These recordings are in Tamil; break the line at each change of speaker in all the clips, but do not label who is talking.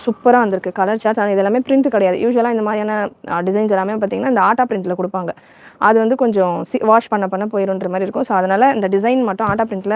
சூப்பராக வந்திருக்கு கலர் சார்ட்ஸ். ஆனால் இதெல்லாமே பிரிண்ட் கிடையாது. யூஸ்வலாக இந்த மாதிரியான டிசைன்ஸ் எல்லாமே பார்த்தீங்கன்னா இந்த ஆட்டா பிரிண்ட்டில் கொடுப்பாங்க. அது வந்து கொஞ்சம் வாஷ் பண்ண போயிடுன்ற மாதிரி இருக்கும். ஸோ அதனால் இந்த டிசைன் மட்டும் ஆட்டா பிரிண்ட்டில்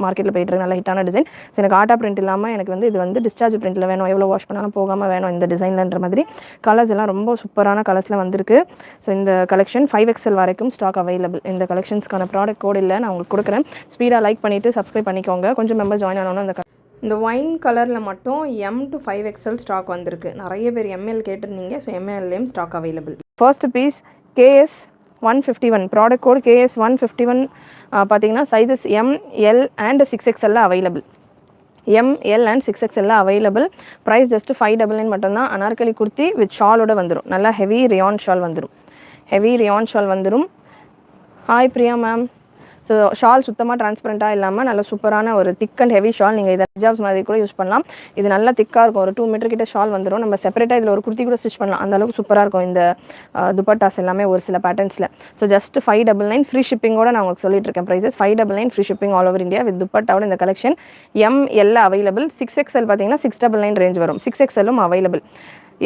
மார்க்கெட்டில் போயிட்டு நல்ல ஹிட்டான டிசைன். ஸோ எனக்கு ஆட்டா பிரிண்ட் இல்லாமல் எனக்கு வந்து இது வந்து டிஸ்சார்ஜ் பிரிண்ட்டில் வேணும், எவ்வளோ வாஷ் பண்ணாலும் போகாமல் வேணும் இந்த டிசைன்லன்ற மாதிரி. கலர்ஸ் எல்லாம் ரொம்ப சூப்பரான கலர்ஸில் வந்திருக்கு. ஸோ இந்த கலெக்ஷன் 5XL வரைக்கும் ஸ்டாக் அவைலபிள். இந்த கலெக்ஷன்ஸ்க்கான ப்ராடக்ட் கோட் இல்லை, நான் உங்களுக்கு கொடுக்குறேன். ஸ்பீடாக லைக் பண்ணிவிட்டு சப்ஸ்கிரைப் பண்ணிக்கோங்க. கொஞ்சம் மெம்பர் ஜாயின் ஆனோன்னு இந்த ஒயின் கலரில் மட்டும் M to 5XL ஸ்டாக் வந்திருக்கு. நிறைய பேர் ML கேட்டிருந்தீங்க. ஸோ MLலேயும் stock available. First piece KS 151 product code KS 151 பார்த்தீங்கன்னா sizes M, L and 6XL available. M, L and 6XL available. Price just 599 மட்டும்தான். அனார்கலி குர்த்தி வித் ஷாலோட வந்துடும். நல்லா ஹெவி ரியான் ஷால் வந்துடும். ஹெவி ரியான் ஷால் வந்துடும். Hi Priya ma'am. So shawl சுத்தமாக ட்ரான்ஸ்பரண்ட்டாக இல்லாமல் நல்ல சூப்பரான ஒரு திக் அண்ட் ஹெவி ஷால். நீங்கள் இதை ஹிஜாப்ஸ் மாதிரி கூட யூஸ் பண்ணலாம். இது நல்லா திக்காக இருக்கும். ஒரு 2 மீட்டர் கிட்ட ஷால் வந்துடும். நம்ம செப்பரேட்டாக இதில் ஒரு குர்த்தி கூட ஸ்டிச் பண்ணலாம். அந்தளவுக்கு சூப்பராக இருக்கும் இந்த துப்பட்டாஸ் எல்லாமே ஒரு சில பேட்டர்ன்ஸில். ஸோ ஜஸ்ட் 599 ஃப்ரீ ஷிப்பிங்கோட நான் உங்களுக்கு சொல்லிட்டு இருக்கேன். Prices 599 free shipping all over India with துப்பட்டாவோட இந்த collection. M, L available. 6XL பார்த்தீங்கன்னா 699 ரேஞ்ச் வரும். 6XLம் அவைலபிள்.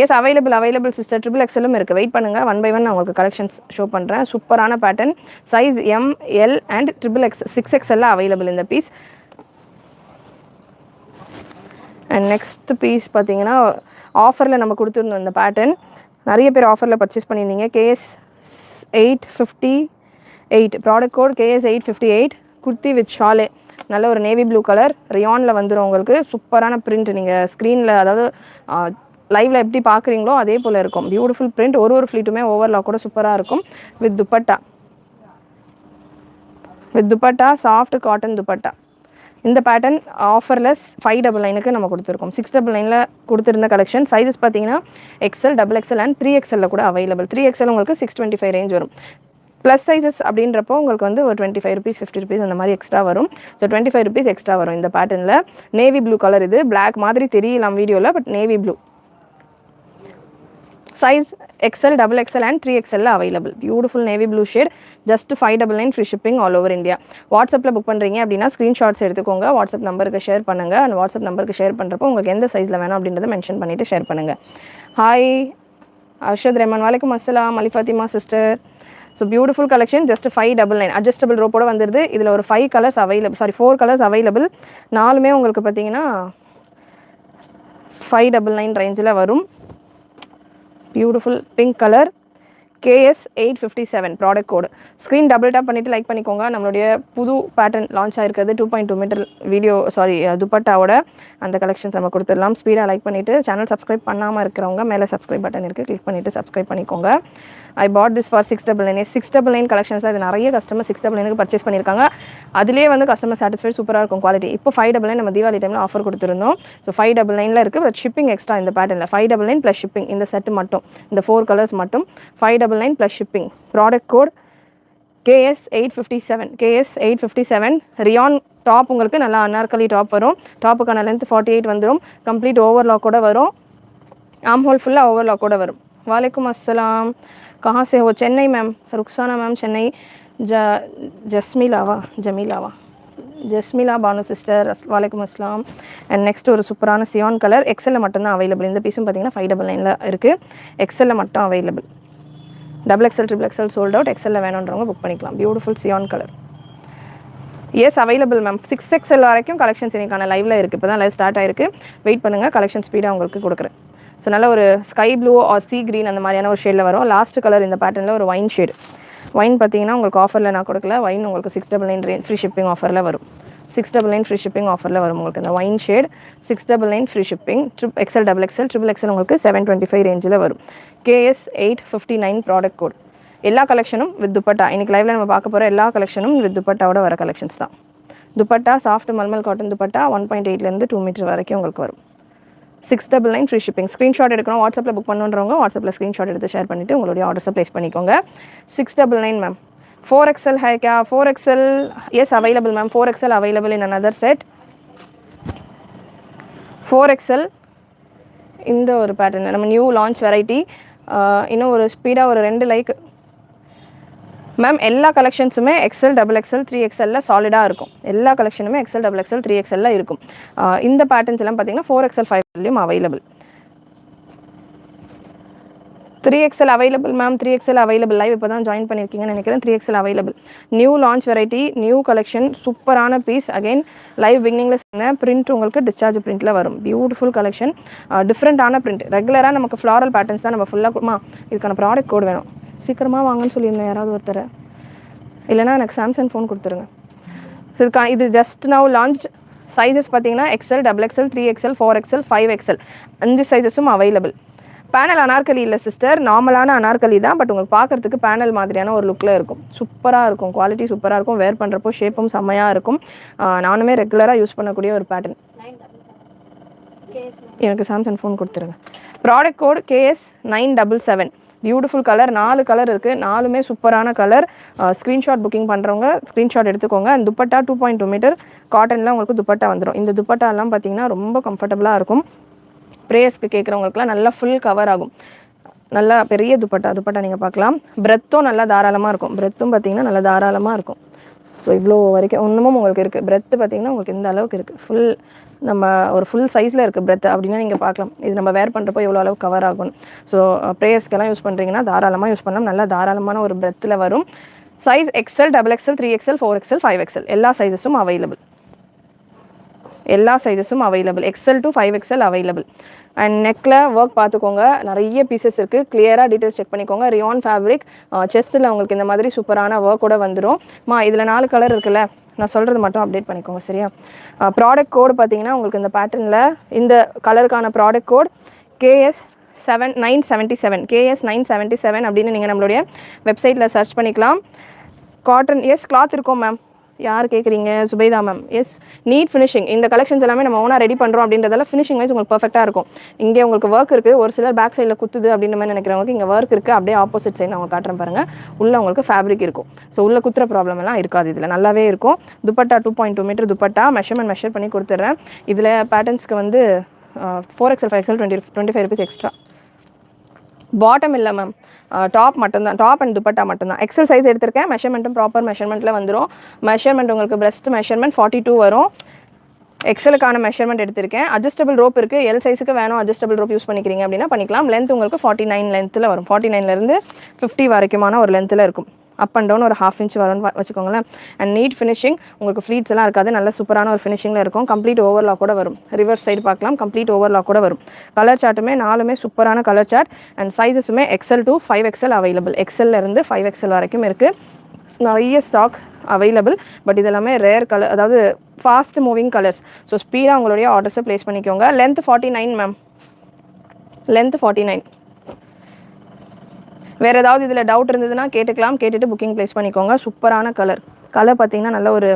Yes available sister. XXLம் இருக்குது. வெயிட் பண்ணுங்கள். 1 by 1 நான் உங்களுக்கு கலெக்ஷன்ஸ் ஷோ பண்ணுறேன். சூப்பரான pattern. Size M, L and XXX 6XL available இந்த பீஸ். அண்ட் நெக்ஸ்ட் பீஸ் பார்த்தீங்கன்னா ஆஃபரில் நம்ம கொடுத்துருந்தோம் இந்த பேட்டர்ன். நிறைய பேர் ஆஃபரில் பர்ச்சேஸ் பண்ணியிருந்தீங்க. KS 858 product code KS 858 kurti with ஷாலே. நல்ல ஒரு நேவி ப்ளூ கலர் ரியானில் வந்துடும் உங்களுக்கு. சூப்பரான பிரிண்ட். நீங்கள் ஸ்க்ரீனில் அதாவது லைவில் எப்படி பார்க்குறீங்களோ அதே போல் இருக்கும். Beautiful print. ஒரு ஃப்ளீட்டுமே ஓவர்லாக் கூட சூப்பராக இருக்கும். With dupatta soft cotton dupatta. இந்த பேட்டர்ன் ஆஃபரில் 599க்கு நம்ம கொடுத்துருக்கோம். 699ல் கொடுத்துருந்த கலெக்ஷன். சைஸஸ் பார்த்தீங்கன்னா XL, XXL அண்ட் 3XL கூட அவைலபிள். 3XL உங்களுக்கு 625 ரேஞ்ச் வரும். ப்ளஸ் சைஸஸ் அப்படின்றப்போ உங்களுக்கு வந்து ஒரு 25 rupees 50 rupees அந்த மாதிரி எக்ஸ்ட்ரா வரும். ஸோ 25 rupees எக்ஸ்ட்ரா வரும் இந்த பேட்டர்னில். Navy blue colour. இது பிளாக் மாதிரி தெரியலாம் வீடியோவில், but navy blue. Size XL, XXL and 3XL available. Beautiful navy blue shade. Just 599 free shipping all over India. வாட்ஸ்அப்பில் புக் பண்ணுறீங்க அப்படின்னா ஸ்க்ரீன்ஷாட்ஸ் எடுத்துக்கோங்க. வாட்ஸ்அப் நம்பருக்கு ஷேர் பண்ணுங்கள். அந்த வாட்ஸ்அப் நம்பருக்கு ஷேர் பண்ணுறப்போ உங்களுக்கு எந்த சைஸில் வேணும் அப்படின்றத மென்ஷன் பண்ணிவிட்டு ஷேர் பண்ணுங்கள். ஹாய் அர்ஷத் ரஹ்மான். வலைக்கம் அஸ்ஸலாம். Alifathima sister. So beautiful collection. Just 599. Adjustable ரோப்போட வந்துடுது. இதில் ஒரு 5 கலர்ஸ் அவைலபிள். 4 colours available. 4மே உங்களுக்கு பார்த்தீங்கன்னா 599 ரேஞ்சில் வரும். Beautiful pink colour. KS 857 product code. Screen double tap பண்ணிவிட்டு லைக் பண்ணிக்கோங்க. நம்மளுடைய புது பேட்டர்ன் லான்ச் ஆகிருக்கிறது 2.2 மீட்டர் வீடியோ துப்பட்டாவோட அந்த கலெக்ஷன்ஸ் நம்ம கொடுத்துடலாம். ஸ்பீடாக லைக் பண்ணிவிட்டு சேனல் சப்ஸ்கிரைப் பண்ணாமல் இருக்கிறவங்க மேலே சப்ஸ்கிரைப் பட்டன் இருக்குது, கிளிக் பண்ணிவிட்டு சப்ஸ்கிரைப் பண்ணிக்கோங்க. ஐ பாட் திஸ் ஃபார் 699. 699 கலெக்ஷன்ஸில் இது நிறைய கஸ்டமர் 699க்கு பர்ச்சேஸ் பண்ணியிருக்காங்க. அதிலே வந்து கஸ்டமர் சாட்டிஸ்ஃபைட் சூப்பராக இருக்கும் குவாலிட்டி. இப்போ 599 நம்ம தீபாவளி டைமில் ஆஃபர் கொடுத்துருந்தோம். ஸோ 599 இருக்குது. பட் ஷிப்பிங் எக்ஸ்ட்ரா இந்த பேட்டர்னில் 599 ப்ளஸ் ஷிப்பிங். இந்த செட்டு மட்டும், இந்த 4 கலர்ஸ் மட்டும் 599 plus shipping. Product code KS 857. KS 857 rayon top. உங்களுக்கு நல்லா அனார்கலி டாப் வரும். டாப்புக்கான லென்த் 48 வந்துடும். கம்ப்ளீட் ஓவர்லாக்கோட வரும். ஆம் ஹோல் ஃபுல்லாக ஓவர்லாக்கோட வரும். वालेकुम अस्सलाम. कहाँ से हो? Chennai ma'am. Rukhsana ma'am Chennai. Jasmila Banu sister. வாலேக்கும் அஸ்லாம். அண்ட் நெக்ஸ்ட் ஒரு சூப்பரான சியான் கலர். எக்ஸலில் மட்டும்தான் அவைலபிள். இந்த பீஸும் பார்த்தீங்கன்னா 599 இருக்குது. எக்ஸலில் மட்டும் available. XXL, XXL sold out. எக்ஸலில் வேணுன்றவங்க புக் பண்ணிக்கலாம். Beautiful cyan colour. Yes available ma'am. 6XL வரைக்கும் கலெக்ஷன்ஸ் இன்றைக்கான லைவில் இருக்குது. இப்போ தான் லைவ் ஸ்டார்ட் ஆயிருக்கு. வெயிட் பண்ணுங்கள். கலெக்ஷன் ஸ்பீடாக உங்களுக்கு கொடுக்குறேன். ஸோ நல்ல ஒரு sky blue or sea green அந்த மாதிரியான ஒரு ஷேடில் வரும். லாஸ்ட் கலர் இந்த பேட்டர்னில் ஒரு ஒயின் ஷேடு. ஒயின் பார்த்தீங்கன்னா உங்களுக்கு ஆஃபரில் நான் கொடுக்கல. ஒயின் உங்களுக்கு 699 ரேஞ்ச் ஃப்ரீ ஷிப்பிங் ஆஃபரில் வரும். 699 ஃப்ரீ ஷிப்பிங் ஆஃபரில் வரும் உங்களுக்கு இந்த wine shade. 699 free shipping. XL, XXL உங்களுக்கு 725 ரேஞ்சில் வரும். KS 859 product code. எல்லா கலெக்ஷனும் வித் துப்பட்டா. இன்றைக்கி லைவில் நம்ம பார்க்க போகிற எல்லா கலெக்ஷனும் வித் துப்பட்டாவோட வர கலெக்ஷன்ஸ் தான். துப்பட்டா சாஃப்ட் மல்மல் காட்டன் துப்பட்டா 1.8லேருந்து 2 மீட்டர் வரைக்கும் உங்களுக்கு வரும். 699 ஃப்ரீ ஷிப்பிங். ஸ்க்ரீன்ஷாட் எடுக்கணும். வாட்ஸ்அப்பில் புக் பண்ணுறவங்க வாட்ஸ்அப்பில் ஸ்க்ரீன்ஷாட் எடுத்து ஷேர் பண்ணிவிட்டு உங்களுடைய ஆர்டர்ஸை ப்ளேஸ் பண்ணிக்கோங்க. 699 மேம். 4XL है क्या? 4XL yes available ma'am. 4XL available in another set. 4XL இந்த ஒரு பேட்டர்ன் நம்ம நியூ லான்ச் வெரைட்டி. இன்னும் ஒரு ஸ்பீடாக ஒரு 2 லைக் மேம். எல்லா கலெக்ஷன்ஸுமே XL, XXL, 3XL சாலிடாக இருக்கும். எல்லா கலெக்ஷனுமே XL, XXL, 3XL இருக்கும். இந்த பேட்டர்ன்ஸ் எல்லாம் பார்த்தீங்கன்னா 4XL, 5XL available. 3XL available ma'am, 3XL available. Live இப்போ தான் ஜாயின் பண்ணியிருக்கீங்கன்னு நினைக்கிறேன். 3XL available. New launch variety, new collection, சூப்பரான பீஸ். அகைன் லைவ் பிகினிங்கில் சொன்னேன், பிரிண்ட் உங்களுக்கு டிஸ்சார்ஜ் பிரிண்ட்டில் வரும். பியூட்டிஃபுல் கலெக்ஷன், டிஃப்ரெண்ட்டான பிரிண்ட். ரெகுலராக நமக்கு ஃப்ளாரல் பேட்டர்ன்ஸ் தான் நம்ம ஃபுல்லாக. இதுக்கான ப்ராடக்ட் கோட் வேணும், சீக்கிரமாக வாங்கன்னு சொல்லியிருந்தேன் யாராவது ஒருத்தர், இல்லைனா எனக்கு சாம்சங் ஃபோன் கொடுத்துருங்க. இது ஜஸ்ட் நவ் லான்ச். சைஸஸ் பார்த்தீங்கன்னா XL, XXL, 3XL, 4XL, 5XL 5 சைஸஸும் அவைலபிள். பேனல் அனார்கலி இல்லை சிஸ்டர், நார்மலான அனார்கலி தான். பட் உங்களுக்கு பார்க்குறதுக்கு பேனல் மாதிரியான ஒரு லுக்கில் இருக்கும். சூப்பராக இருக்கும், குவாலிட்டி சூப்பராக இருக்கும். வேர் பண்ணுறப்போ ஷேப்பும் செம்மையாக இருக்கும். நானுமே ரெகுலராக யூஸ் பண்ணக்கூடிய ஒரு பேட்டர்ன். எனக்கு சாம்சங் ஃபோன் கொடுத்துருங்க. Product code KS977. Beautiful colour. 4 colour இருக்குது, 4மே சூப்பரான கலர். ஸ்க்ரீன்ஷாட் புக்கிங் பண்ணுறவங்க ஸ்க்ரீன்ஷாட் எடுத்துக்கோங்க. அண்ட் துப்பட்டா 2.2 மீட்டர் காட்டனில் உங்களுக்கு துப்பட்டா வந்துடும். இந்த துப்பட்டாலாம் பார்த்தீங்கன்னா ரொம்ப கம்ஃபர்டபுளாக இருக்கும். ப்ரேயர்ஸ்க்கு கேட்குறவங்களுக்குலாம் நல்லா ஃபுல் கவர் ஆகும். நல்லா பெரிய துப்பட்டா நீங்கள் பார்க்கலாம். பிரெத்தும் நல்லா தாராளமாக இருக்கும். பிரெத்தும் பார்த்தீங்கன்னா நல்லா தாராளமாக இருக்கும். ஸோ இவ்வளோ வரைக்கும் இன்னமும் உங்களுக்கு இருக்குது. பிரெத்து பார்த்தீங்கன்னா உங்களுக்கு இந்த அளவுக்கு இருக்குது. ஃபுல் நம்ம ஒரு ஃபுல் சைஸில் இருக்குது பிரெத் அப்படின்னா நீங்கள் பார்க்கலாம். இது நம்ம வேர் பண்ணுறப்போ எவ்வளோ அளவு கவர் ஆகும். ஸோ ப்ரேயர்ஸ்க்கெல்லாம் யூஸ் பண்ணுறீங்கன்னா தாராளமாக யூஸ் பண்ணலாம். நல்லா தாராளமான ஒரு பிரெத்தில் வரும். Size XL, XXL, 3XL, 4XL, 5XL எல்லா சைஸஸும் அவைலபிள். எல்லா சைஸஸும் available. XL to 5XL available. And நெக்கில் ஒர்க் பார்த்துக்கோங்க, நிறைய பீசஸ் இருக்குது. கிளியராக டீட்டெயில்ஸ் செக் பண்ணிக்கோங்க. Rayon fabric. செஸ்ட்டில் உங்களுக்கு இந்த மாதிரி சூப்பரான ஒர்க்கோட வந்துடும். இதில் 4 கலர் இருக்குல்ல, நான் சொல்கிறது மட்டும் அப்டேட் பண்ணிக்கோங்க சரியா. ப்ராடக்ட் கோடு பார்த்தீங்கன்னா உங்களுக்கு இந்த பேட்டர்னில் இந்த கலருக்கான ப்ராடக்ட் கோட் KS977. KS977 அப்படின்னு நீங்கள் நம்மளுடைய வெப்சைட்டில் சர்ச் பண்ணிக்கலாம். காட்டன் கிளாத் இருக்கும் மேம். யார் கேட்குறீங்க? சுபைதா மேம். NEET finishing. இந்த கலெக்ஷன்ஸ் எல்லாமே நம்ம ஓனாக ரெடி பண்ணுறோம் அப்படின்றதால ஃபினிஷிங் வைஸ் உங்களுக்கு பர்ஃபெக்டாக இருக்கும். இங்கே உங்களுக்கு ஒர்க் இருக்குது. ஒரு சிலர் பேக் சைடில் குத்துது அப்படின்ற மாதிரி நினைக்கிறவங்களுக்கு இங்கே ஒர்க் இருக்குது. அப்படியே ஆப்போசிட் சைடு நான் காட்டுறேன் பாருங்கள். உள்ளே உங்களுக்கு ஃபேப்ரிக் இருக்கும். ஸோ உள்ளே குத்துற ப்ராப்ளம் எல்லாம் இருக்காது. இதில் நல்லாவே இருக்கும். துப்பட்டா 2.2 மீட்டர் துப்பட்டா. மெஷர் பண்ணி கொடுத்துட்றேன். இதில் பேட்டர்ன்ஸ்க்கு வந்து 4XL, 5XL 25 rupees extra. Bottom இல்லை மேம், டாப் மட்டும்தான். டாப் அண்ட் துப்பட்டா மட்டும்தான். XL சைஸ் எடுத்திருக்கேன். மெஷர்மெண்ட்டும் ப்ராப்பர் மெஷர்மெண்ட்டில் வந்துடும். மெஷர்மெண்ட் உங்களுக்கு பிரெஸ்ட் மெஷர்மெண்ட் 42 வரும். XLக்கான மெஷர்மெண்ட் எடுத்திருக்கேன். அட்ஜஸ்டபிள் ரோப் இருக்குது. L சைஸுக்கு வேணும் அட்ஜஸ்டபிள் ரோப் யூஸ் பண்ணிக்கிறீங்க அப்படின்னா பண்ணிக்கலாம். லென்த் உங்களுக்கு 49 லென்த்தில் வரும். 49லேருந்து 50 வரைக்குமான ஒரு லென்த்தில் இருக்கும். அப் அண்ட் டவுன் ஒரு 1/2 inch வரும்னு வச்சுக்கோங்களேன். And NEET finishing. உங்களுக்கு ஃப்ளீட்ஸ் எல்லாம் இருக்காது. நல்ல சூப்பரான ஒரு ஃபினிஷிங்கில் இருக்கும். கம்ப்ளீட் ஓவர்லாக் கூட வரும். ரிவர்ஸ் சைடு பார்க்கலாம். கம்ப்ளீட் ஓவர்லாக் கூட வரும். கலர் சார்ட்டுமே 4மே சூப்பரான கலர் சார்ட். அண்ட் சைஸஸுமே XL to 5XL அவைலபிள். XLலேருந்து 5XL வரைக்கும் இருக்குது. நிறைய ஸ்டாக் அவைலபிள். பட் இதெல்லாமே ரேர் கலர், அதாவது ஃபாஸ்ட் மூவிங் கலர்ஸ். ஸோ ஸ்பீடாக உங்களுடைய ஆர்டர்ஸை ப்ளேஸ் பண்ணிக்கோங்க. Length 49 ma'am. லென்த் 49. வேறு ஏதாவது இதில் டவுட் இருந்ததுன்னா கேட்டுக்கலாம். கேட்டுட்டு புக்கிங் ப்ளேஸ் பண்ணிக்கோங்க. சூப்பரான கலர் பார்த்தீங்கன்னா நல்ல ஒரு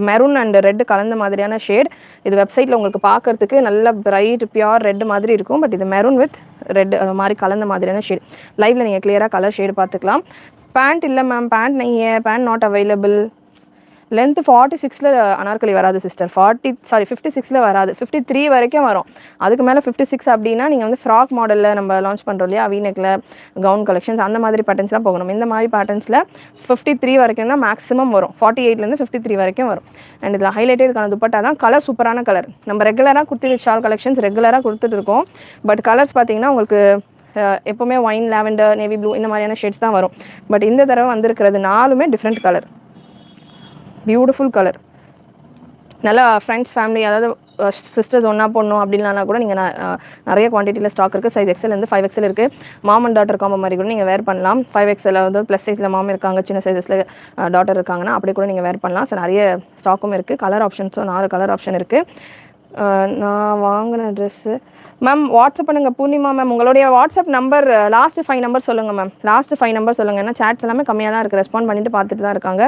மெரூன் அண்ட் ரெட் கலந்த மாதிரியான ஷேட். இது வெப்சைட்டில் உங்களுக்கு பார்க்குறதுக்கு நல்ல பிரைட் பியூர் ரெட் மாதிரி இருக்கும். பட் இது மெரூன் வித் ரெட் மாதிரி கலந்த மாதிரியான ஷேட். லைவில் நீங்கள் கிளியராக கலர் ஷேடு பார்த்துக்கலாம். பேண்ட் இல்லை ma'am, pant pant not available. Length 46ல் அனார்கலி வராது சிஸ்டர். 56ல் வராது. 53 வரைக்கும் வரும். அதுக்கு மேலே 56 அப்படின்னா நீங்கள் வந்து ஃப்ராக் மாடலில் நம்ம லான்ச் பண்ணுறோம் இல்லையா, வீநெக்கில் கவுன் கலெக்ஷன்ஸ் அந்த மாதிரி பேட்டர்ன்ஸ்லாம் போகணும். இந்த மாதிரி பேட்டர்ன்ஸில் 53 வரைக்கும் தான் மேக்ஸிமம் வரும். 48லேருந்து 53 வரைக்கும் வரும். அண்ட் இதில் ஹைலைட்டே இதுக்கான துப்பட்டா தான். கலர் சூப்பரான கலர். நம்ம ரெகுலராக குர்த்தி வித் ஷால் கலெக்ஷன்ஸ் ரெகுலராக கொடுத்துட்டு இருக்கோம். பட் கலர்ஸ் பார்த்தீங்கன்னா உங்களுக்கு எப்போவுமே ஒயின், லாவெண்டர், நேவி ப்ளூ இந்த மாதிரியான ஷேட்ஸ் தான் வரும். பட் இந்த தடவை வந்திருக்கிறது 4மே டிஃப்ரெண்ட் கலர். Beautiful colour. நல்லா ஃப்ரெண்ட்ஸ் ஃபேமிலி, அதாவது சிஸ்டர்ஸ் ஒன்றா போடணும் அப்படின்னா கூட நீங்கள் நிறைய குவான்டிட்டியில் ஸ்டாக் இருக்குது. சைஸ் XLலேருந்து 5XL இருக்குது. மாம் அண்ட் டாட்டர் காம்போ மாதிரி கூட நீங்கள் வேர் பண்ணலாம். 5XL அதாவது ப்ளஸ் சைஸில் மாம் இருக்காங்க, சின்ன சைஸஸில் டாட்டர் இருக்காங்கன்னா அப்படி கூட நீங்கள் வேர் பண்ணலாம். ஸோ நிறைய ஸ்டாக்கும் இருக்குது. கலர் ஆப்ஷன்ஸும் 4 கலர் ஆப்ஷன் இருக்குது. நான் வாங்கின ட்ரெஸ்ஸு மேம் வாட்ஸ்அப் பண்ணுங்கள் பூர்ணிமா மேம். உங்களுடைய வாட்ஸ்அப் நம்பர் லாஸ்ட்டு 5 நம்பர் சொல்லுங்கள் மேம். லாஸ்ட்டு 5 நம்பர் சொல்லுங்கள். ஏன்னா சாட்ஸ் எல்லாமே கம்மியாக தான் இருக்குது. ரெஸ்பாண்ட் பண்ணிட்டு பார்த்துட்டு தான் இருக்காங்க.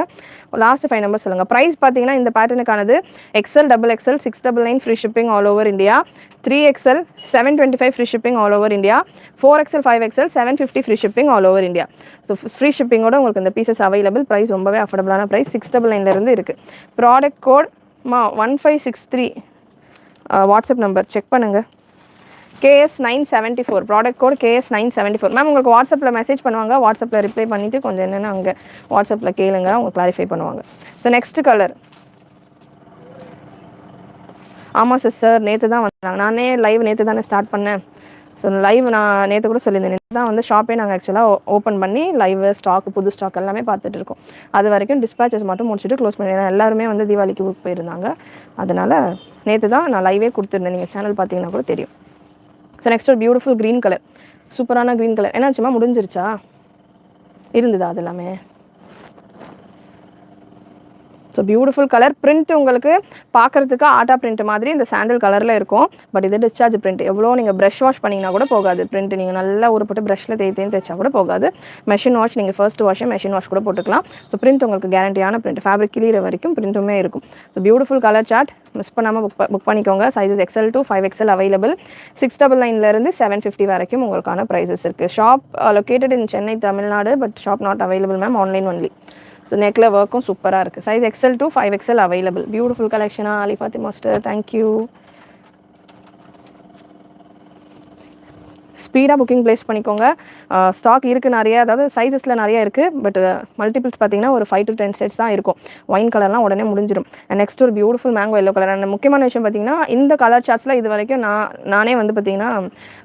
லாஸ்ட்டு 5 நம்பர் சொல்லுங்கள். ப்ரைஸ் பார்த்தீங்கன்னா இந்த பேட்டர்னுக்கானது XL, XXL 699 free shipping all over India. 3XL 725 free shipping all over India. 4XL 5XL 750 free shipping all over India. So free ஷிப்பிங்கோட உங்களுக்கு இந்த பீசஸ் அவைலபிள். ப்ரைஸ் ரொம்பவே அஃபோர்டபுளான ப்ரைஸ். 699 இருக்குது. Product code 1563 WhatsApp number check பண்ணுங்கள். KS974 product code KS974 ma'am. உங்களுக்கு வாட்ஸ்அப்பில் மெசேஜ் பண்ணுவாங்க. வாட்ஸ்அப்பில் ரிப்ளை பண்ணிவிட்டு கொஞ்சம் என்னென்னா அங்கே வாட்ஸ்அப்பில் கேளுங்க, அவங்க கிளாரிஃபை பண்ணுவாங்க. So next colour. ஆமாம் சிஸ்டர், நேற்று தான் வந்தாங்க. நானே லைவ் நேற்று தானே ஸ்டார்ட் பண்ணேன். ஸோ லைவ் நான் நேற்று கூட சொல்லியிருந்தேன், நேற்று தான் வந்து ஷாப்பே நாங்கள் ஆக்சுவலாக ஓப்பன் பண்ணி லைவ் ஸ்டாக் புது ஸ்டாக் எல்லாமே பார்த்துட்டு இருக்கோம். அது வரைக்கும் டிஸ்பேச்சஸ் மட்டும் முடிச்சுட்டு க்ளோஸ் பண்ணிடுறேன். எல்லாருமே வந்து தீபாவளிக்கு புக் போயிருந்தாங்க. அதனால் நேற்று தான் நான் லைவே கொடுத்துருந்தேன். நீங்கள் சேனல் பார்த்தீங்கன்னா கூட தெரியும். ஸோ நெக்ஸ்ட் ஒரு பியூட்டிஃபுல் க்ரீன் கலர், சூப்பரான க்ரீன் கலர். என்னாச்சுமா முடிஞ்சிருச்சா? இருந்ததா அது எல்லாமே? So beautiful colour. பிரிண்ட் உங்களுக்கு பார்க்குறதுக்கு ஆட்டா பிரிண்ட் மாதிரி இந்த சாண்டல் கலரில் இருக்கும். பட் இது டிஸ்சார்ஜ் பிரிண்ட். எவ்வளோ நீங்கள் ப்ரஷ் வாஷ் பண்ணிங்கன்னா கூட போகாது. பிரிண்ட் நீங்கள் நல்லா ஊறப்பட்டு ப்ரஷில் தேய்த்தேன்னு தைச்சா கூட போகாது. மெஷின் வாஷ் நீங்கள் ஃபர்ஸ்ட் வாஷே மெஷின் வாஷ் கூட போட்டுக்கலாம். ஸோ பிரிண்ட் உங்களுக்கு கேரண்டியான பிரிண்ட். ஃபேப்ரிக் கிளியர் வரைக்கும் பிரிண்ட்டுமே இருக்கும். So beautiful colour chart. Miss பண்ணாமல் புக் பண்ணிக்கோங்க. Sizes XL to 5XL available. 699 750 வரைக்கும் உங்களுக்கான ப்ரைஸஸ் இருக்குது. Shop located in Chennai, Tamil Nadu. But shop not available ma'am, online only. So நெக்கில் ஒர்க்கும் சூப்பராக இருக்குது. Size XL to 5XL available. Beautiful கலெக்ஷனாக அலி ஃபாத்தி மாஸ்டர், தேங்க்யூ. ஸ்பீடாக புக்கிங் ப்ளேஸ் பண்ணிக்கோங்க. ஸ்டாக் இருக்குது நிறைய, அதாவது சைஸஸில் நிறைய இருக்குது. பட் மல்டிபிள்ஸ் பார்த்தீங்கன்னா ஒரு 5 to 10 செட்ஸ் தான் இருக்கும். ஒயின் கலர்லாம் உடனே முடிஞ்சிடும். அண்ட் நெக்ஸ்ட் ஒரு beautiful mango yellow colour. And முக்கியமான விஷயம் பார்த்தீங்கன்னா, இந்த கலர் சார்ட்ஸில் இது வரைக்கும் நானே வந்து பார்த்தீங்கன்னா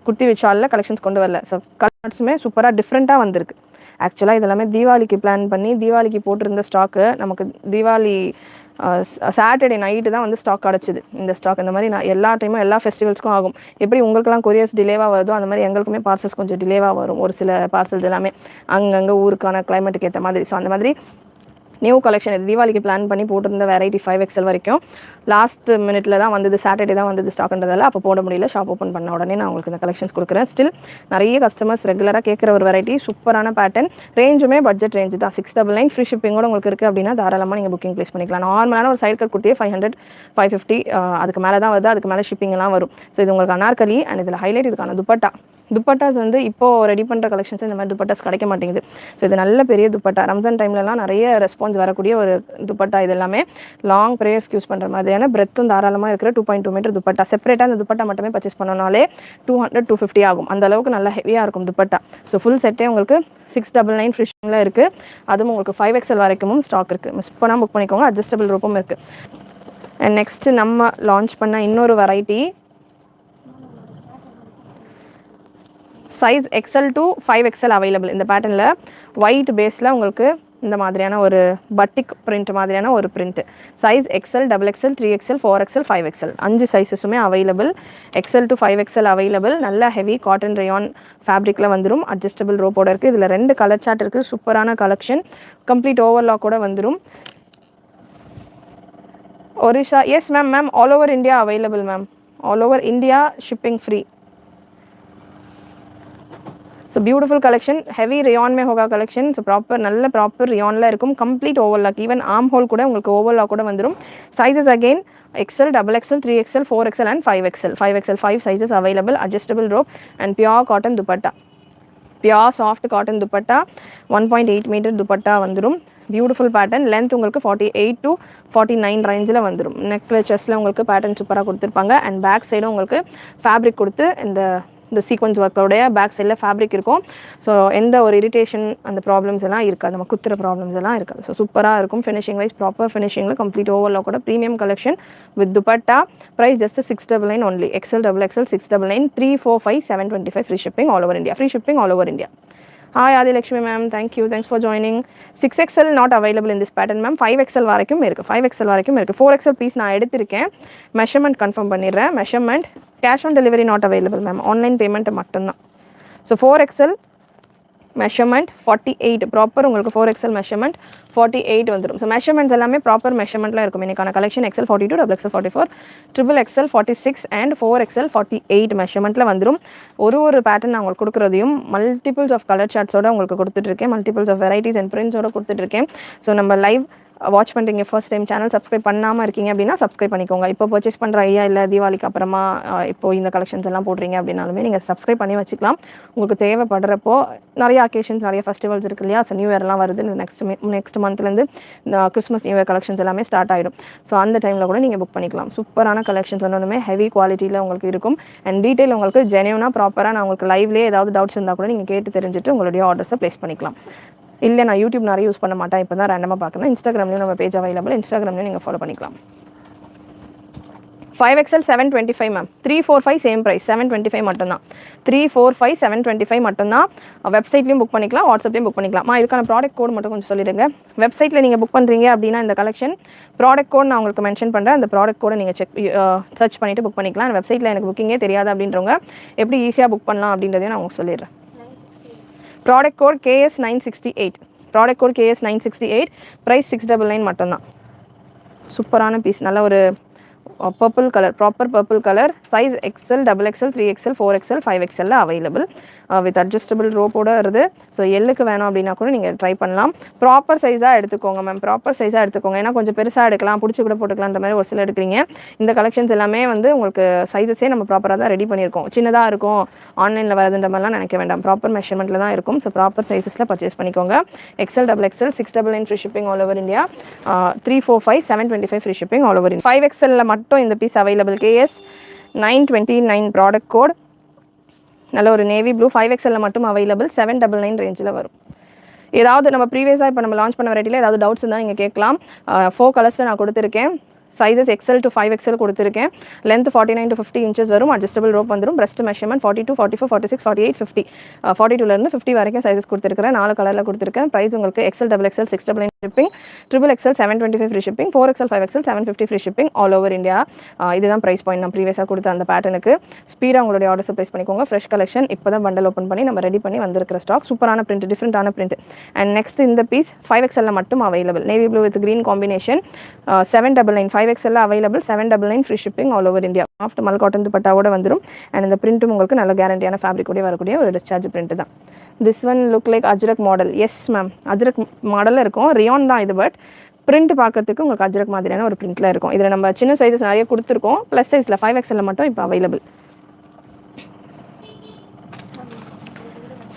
குர்த்தி வித் ஷாலில் கலெக்ஷன்ஸ் கொண்டு வரல. ஸோ கலர் சார்ட்ஸுமே சூப்பராக டிஃப்ரெண்ட்டாக வந்திருக்கு. ஆக்சுவலாக இதெல்லாமே தீபாவளிக்கு பிளான் பண்ணி தீபாவளிக்கு போட்டிருந்த ஸ்டாக்கு நமக்கு தீபாவளி சாட்டர்டே நைட்டு தான் வந்து ஸ்டாக் கிடச்சிது. இந்த ஸ்டாக் இந்த மாதிரி நான் எல்லா டைமும் எல்லா ஃபெஸ்டிவல்ஸ்க்கும் ஆகும். எப்படி உங்களுக்குலாம் கொரியர்ஸ் டிலேவாக வருதோ அந்த மாதிரி எங்களுக்குமே பார்சல்ஸ் கொஞ்சம் டிலேவாக வரும். ஒரு சில பார்சல்ஸ் எல்லாமே அங்கங்கே ஊருக்கான கிளைமேட்டுக்கு ஏற்ற மாதிரி. ஸோ அந்த மாதிரி நியூ கலெக்ஷன் இது தீபாவளிக்கு பிளான் பண்ணி போட்டிருந்த வெரைட்டி 5XL வரைக்கும் லாஸ்ட் மினிட்ல தான் வந்தது. சாட்டர்டே தான் வந்தது ஸ்டாக்ன்றதால அப்போ போட முடியல. ஷாப் ஓப்பன் பண்ண உடனே நான் உங்களுக்கு இந்த கலெக்ஷன்ஸ் கொடுக்குறேன். ஸ்டில் நிறைய கஸ்டமர்ஸ் ரெகுலராக கேட்குற ஒரு வெரைட்டி, சூப்பரான பேட்டர்ன். ரேஞ்சுமே பட்ஜெட் ரேஞ்சு தான். 699 ஃப்ரீ ஷிப்பிங்கோட உங்களுக்கு இருக்குது அப்படின்னா தாராளமாக நீங்கள் புக்கிங் ப்ளேஸ் பண்ணிக்கலாம். நார்மலான ஒரு சைட் கட் கொடுத்தே 500 550 அதுக்கு மேலே தான் வருது. அதுக்கு மேலே ஷிப்பிங் எல்லாம் வரும். ஸோ இது உங்களுக்கு அனார்கலி. அண்ட் இதில் ஹைலைட் இதுக்கான துப்பட்டாஸ் வந்து இப்போது ரெடி பண்ணுற கலெக்ஷன்ஸ் இந்த மாதிரி துப்பட்டாஸ் கிடைக்க மாட்டேங்குது. ஸோ இது நல்ல பெரிய துப்பட்டா. ரம்ஜான் டைம்லலாம் நிறைய ரெஸ்பான்ஸ் வரக்கூடிய ஒரு துப்பட்டா. இது எல்லாமே லாங் ப்ரேயர்ஸ்க்கு யூஸ் பண்ணுற மாதிரியான பிரெத்தும் தாராளமாக இருக்கிற 2.2 மீட்டர் துப்பட்டா. செப்பரேட்டாக அந்த துப்பட்டா மட்டுமே பர்ச்சேஸ் பண்ணனாலே 200 250 ஆகும். அந்த அளவுக்கு நல்லா ஹெவியாக இருக்கும் துப்பட்டா. ஸோ ஃபுல் செட்டே உங்களுக்கு 699 ஃப்ரிஷிங்கில் இருக்குது. அதுவும் உங்களுக்கு 5XL வரைக்கும் ஸ்டாக் இருக்குது. மிஸ் பண்ணால் புக் பண்ணிக்கோங்க. அட்ஜஸ்டபிள் ரூப்பும் இருக்குது. அண்ட் நெக்ஸ்ட்டு நம்ம லான்ச் பண்ண இன்னொரு variety size XL to 5XL available. இந்த பேட்டர்னில் ஒயிட் பேஸில் உங்களுக்கு இந்த மாதிரியான ஒரு பட்டிக் பிரிண்ட் மாதிரியான ஒரு print. Size XL, XXL, 3XL, 4XL, 5XL 5 சைஸஸுமே available. XL to 5XL available. நல்ல ஹெவி காட்டன் ரயான் ஃபேப்ரிக்கில் வந்துடும். அட்ஜஸ்டபிள் ரோப்போட இருக்குது. இதில் 2 கலர் சார்ட் இருக்குது. சூப்பரான கலெக்ஷன். கம்ப்ளீட் ஓவர்லாக் கூட வந்துடும். Orissa, yes ma'am all over India available ma'am. All over India shipping free. So beautiful collection. Heavy rayon மே ஹோகா கலெக்ஷன். ஸோ ப்ராப்பர் ரியானில் இருக்கும். Complete overlock. Even armhole கூட உங்களுக்கு ஓவர்லாக் கூட வந்துடும். Sizes again XL, XXL, 3XL, 4XL and 5XL. 5 sizes available. Adjustable rope and pure cotton dupatta. Pure soft cotton dupatta. 1.8 meter dupatta வந்துடும். Beautiful pattern. லென்த் உங்களுக்கு 48 to 49 ரேஞ்சில் வந்துடும். நெக்கில் செஸ்ட்டில் உங்களுக்கு பேட்டர்ன் சூப்பராக கொடுத்துருப்பாங்க. அண்ட் பேக் சைடும் உங்களுக்கு ஃபேப்ரிக் கொடுத்து இந்த சீக்வன்ஸ் ஒர்க்கோடைய பேக் சைடில் ஃபேப்ரிக் இருக்கும். ஸோ எந்த ஒரு இரிட்டேஷன் அந்த ப்ராப்ளம்ஸ் எல்லாம் இருக்காது. நம்ம குத்துற ப்ராப்ளம்ஸ் எல்லாம் இருக்காது. ஸோ சூப்பராக இருக்கும். ஃபினிஷிங் வைஸ் ப்ராப்பர் ஃபினிஷிங்கில் கம்ப்ளீட் ஓவர்லாக் கூட premium collection with dupatta. Price just 699 only. XL, XXL 699, 3, 4, 5, 725 free shipping all over India. Free shipping all over India. Hi Adilakshmi ma'am, thank you. Thanks for joining. 6XL not available in this pattern ma'am. 5XL வரைக்கும் இருக்கு. 5XL வரைக்கும் இருக்கு. 4XL பீஸ் நான் எடுத்திருக்கேன். மெஷர்மெண்ட் கன்ஃபார்ம் பண்ணிடுறேன். Measurement cash on delivery not available ma'am. Online payment மட்டும்தான். ஸோ 4XL மெஷர்மெண்ட் 48 ப்ராப்பர் உங்களுக்கு 4XL மெஷர்மெண்ட் 48 வந்துடும். ஸோ மெஷர்மெண்ட்ஸ் எல்லாமே ப்ராப்பர் மெஷர்மெண்ட்டில் இருக்கும். இன்றைக்கான collection XL 42, XXL 44, XXL 46 and 4XL 48 மெஷர்மெண்ட்டில் வந்துடும். ஒரு பேட்டர்ன் நான் உங்களுக்கு கொடுக்குறதையும் மல்டிபிள்ஸ் ஆஃப் கலர் சார்ட்ஸோட உங்களுக்கு கொடுத்துட்ருக்கேன். மல்டிபிள்ஸ் ஆஃப் வெரைட்டிஸ் அண்ட் பிரிண்ட்ஸோட கொடுத்துட்ருக்கேன். ஸோ நம்ம லைவ் வாட்ச் பண்ணுறீங்க, ஃபர்ஸ்ட் டைம் சேனல் சப்ஸ்கிரைப் பண்ணாமல் இருக்கீங்க அப்படின்னா சப்ஸ்கிரைப் பண்ணிக்கோங்க. இப்போ பர்ச்சேஸ் பண்ணுற ஐயா இல்லை தீபாவளிக்கு அப்புறமா இப்போ இந்த கலெக்ஷன்ஸ் எல்லாம் போடுறீங்க அப்படின்னாலுமே நீங்கள் சப்ஸ்கிரைப் பண்ணி வச்சுக்கலாம். உங்களுக்கு தேவைப்படுறப்போ நிறைய அக்கேஷன்ஸ், நிறைய ஃபெஸ்டிவல்ஸ் இருக்கு இல்லையா. ஸோ நியூ இயர்லாம் வருது. நெக்ஸ்ட் மந்த்லேருந்து இந்த கிறிஸ்மஸ் நியூ இயர் கலெக்ஷன்ஸ் எல்லாமே ஸ்டார்ட் ஆகிடும். ஸோ அந்த டைமில் கூட நீங்கள் புக் பண்ணிக்கலாம். சூப்பரான கலெக்ஷன்ஸ் ஒன்றுமே ஹெவி குவாலிட்டியில் உங்களுக்கு இருக்கும். அண்ட் டீட்டெயில் உங்களுக்கு ஜென்யூனாக ப்ராப்பராக நான் உங்களுக்கு லைவ்லேயே ஏதாவது டவுட்ஸ் இருந்தால் கூட நீங்கள் கேட்டு தெரிஞ்சுட்டு உங்களுடைய ஆர்டர்ஸை ப்ளேஸ் பண்ணிக்கலாம். இல்லை நான் யூடியூப் நிறைய யூஸ் பண்ண மாட்டேன், இப்போ தான் ரேண்டமாக பார்க்கலாம். இன்ஸ்டாகிராம்லேயும் நம்ம பேஜ் அவைலபிள். இன்ஸ்டாகிராம்லேயும் நீங்கள் ஃபாலோ பண்ணிக்கலாம். 5XL 725 ma'am. 345 சேம் ப்ரைஸ் 725 மட்டும்தான். 345 725 மட்டும்தான். வெப்சைட்லேயும் புக் பண்ணிக்கலாம், வாட்ஸ்அப்லேயும் புக் பண்ணிக்கலாம். இதுக்கான ப்ராடக்ட் கோட் மட்டும் கொஞ்சம் சொல்லிடுங்க. வெப்சைட்டில் நீங்கள் புக் பண்ணுறீங்க அப்படின்னா இந்த கலெக்ஷன் ப்ராடக்ட் கோட் நான் உங்களுக்கு மென்ஷன் பண்ணுறேன். அந்த ப்ராடக்ட் கோடை நீங்கள் சர்ச் பண்ணிவிட்டு புக் பண்ணிக்கலாம். வெப்சைட்டில் எனக்கு புக்கிங்கே தெரியாது அப்படின்றவங்க எப்படி ஈஸியாக புக் பண்ணலாம் அப்படின்றதையும் நான் உங்களுக்கு சொல்லிடுறேன். Product code KS 968. Product code KS 968. Price 699 மட்டும்தான். சூப்பரான பீஸ். நல்ல ஒரு purple color, proper purple color, size XL, XXL, 3XL, 4XL, 5XL available with adjustable rope ஓட வருது. ஸோ எல்லுக்கு வேணும் அப்படின்னா கூட நீங்கள் ட்ரை பண்ணலாம். ப்ராப்பர் சைஸாக எடுத்துக்கோங்க மேம், ப்ராப்பர் சைஸாக எடுத்துக்கோங்க. ஏன்னா கொஞ்சம் பெருசாக எடுக்கலாம், பிடிச்சி கூட போட்டுக்கலான்ற மாதிரி ஒரு சில எடுக்கிறீங்க. இந்த கலெக்ஷன்ஸ் எல்லாமே வந்து உங்களுக்கு சைஸஸே நம்ம ப்ராப்பராக தான் ரெடி பண்ணியிருக்கோம். சின்னதாக இருக்கும் ஆன்லைனில் வரதுன்ற மாதிரிலாம் நினைக்க வேண்டாம். ப்ராப்பர் மெஷர்மெண்ட்டில் தான் இருக்கும். ஸோ ப்ராப்பர் சைஸஸில் பர்ச்சேஸ் பண்ணிக்கோங்க. XL, XXL, 699 free shipping all over India. 345 725 free shipping all over India. 5XL மட்டும் இந்த piece available. KS 929 product code. நல்ல ஒரு நேவி ப்ளூ. 5XL மட்டும் அவைலபிள். 799 ரேஞ்சில் வரும். ஏதாவது நம்ம ப்ரீவியஸாக இப்போ நம்ம லான்ச் பண்ண வெரைட்டியில் ஏதாவது டவுட்ஸ் இருந்தால் நீங்கள் கேட்கலாம். 4 கலர்ஸில் நான் கொடுத்துருக்கேன். சைஸஸ் XL to 5XL கொடுத்துருக்கேன். லென்த் 49 to 50 inches வரும். அட்ஜஸ்டபிள் ரோப் வந்துடும். Breast measurement 42, 44, 46, 48, 50. 42லேருந்து 50 வரைக்கும் சைஸஸ் கொடுத்துருக்கேன். 4 கலரில் கொடுத்துருக்கேன். ப்ரைஸ் உங்களுக்கு XL, XXL 699 shipping, XXL 725 free shipping, 4XL 5XL 750 free shipping all over India. இதுதான் ப்ரைஸ் பாயிண்ட் நான் ப்ரீவியஸாக கொடுத்த அந்த பேட்டர்னுக்கு. ஸ்பீடாக உங்களுடைய ஆர்டர்ஸ் ப்ளேஸ் பண்ணிக்கோங்க. ஃப்ரெஷ் கலெக்ஷன் இப்போ தான் பண்டல் ஓப்பன் பண்ணி நம்ம ரெடி பண்ணி வந்திருக்கிற ஸ்டாக். சூப்பரான பிரிண்ட், டிஃப்ரெண்டான பிரிண்ட். அண்ட் நெக்ஸ்ட் இந்த பீஸ் 5XL மட்டும் available. Navy blue with green combination. 799 5XL available. 799 free shipping all over India. After Mal cotton துப்பட்டாவோட வந்துடும். அண்ட் இந்த பிரிண்ட்டும் உங்களுக்கு நல்ல கேரண்டியான ஃபேப்ரிக்கோட வரக்கூடிய ஒரு டிஸ்சார்ஜ் பிரிண்ட் தான். This one look like Ajrakh model. Yes ma'am, Ajrakh மாடலில் இருக்கும். ரியான் தான் இது. பட் பிரிண்ட் பார்க்கறதுக்கு உங்களுக்கு அஜ்ரக் மாதிரியான ஒரு பிரிண்ட்டில் இருக்கும். இதில் நம்ம சின்ன சைஸஸ் நிறைய கொடுத்துருக்கோம். ப்ளஸ் சைஸில் 5XL மட்டும் இப்போ available.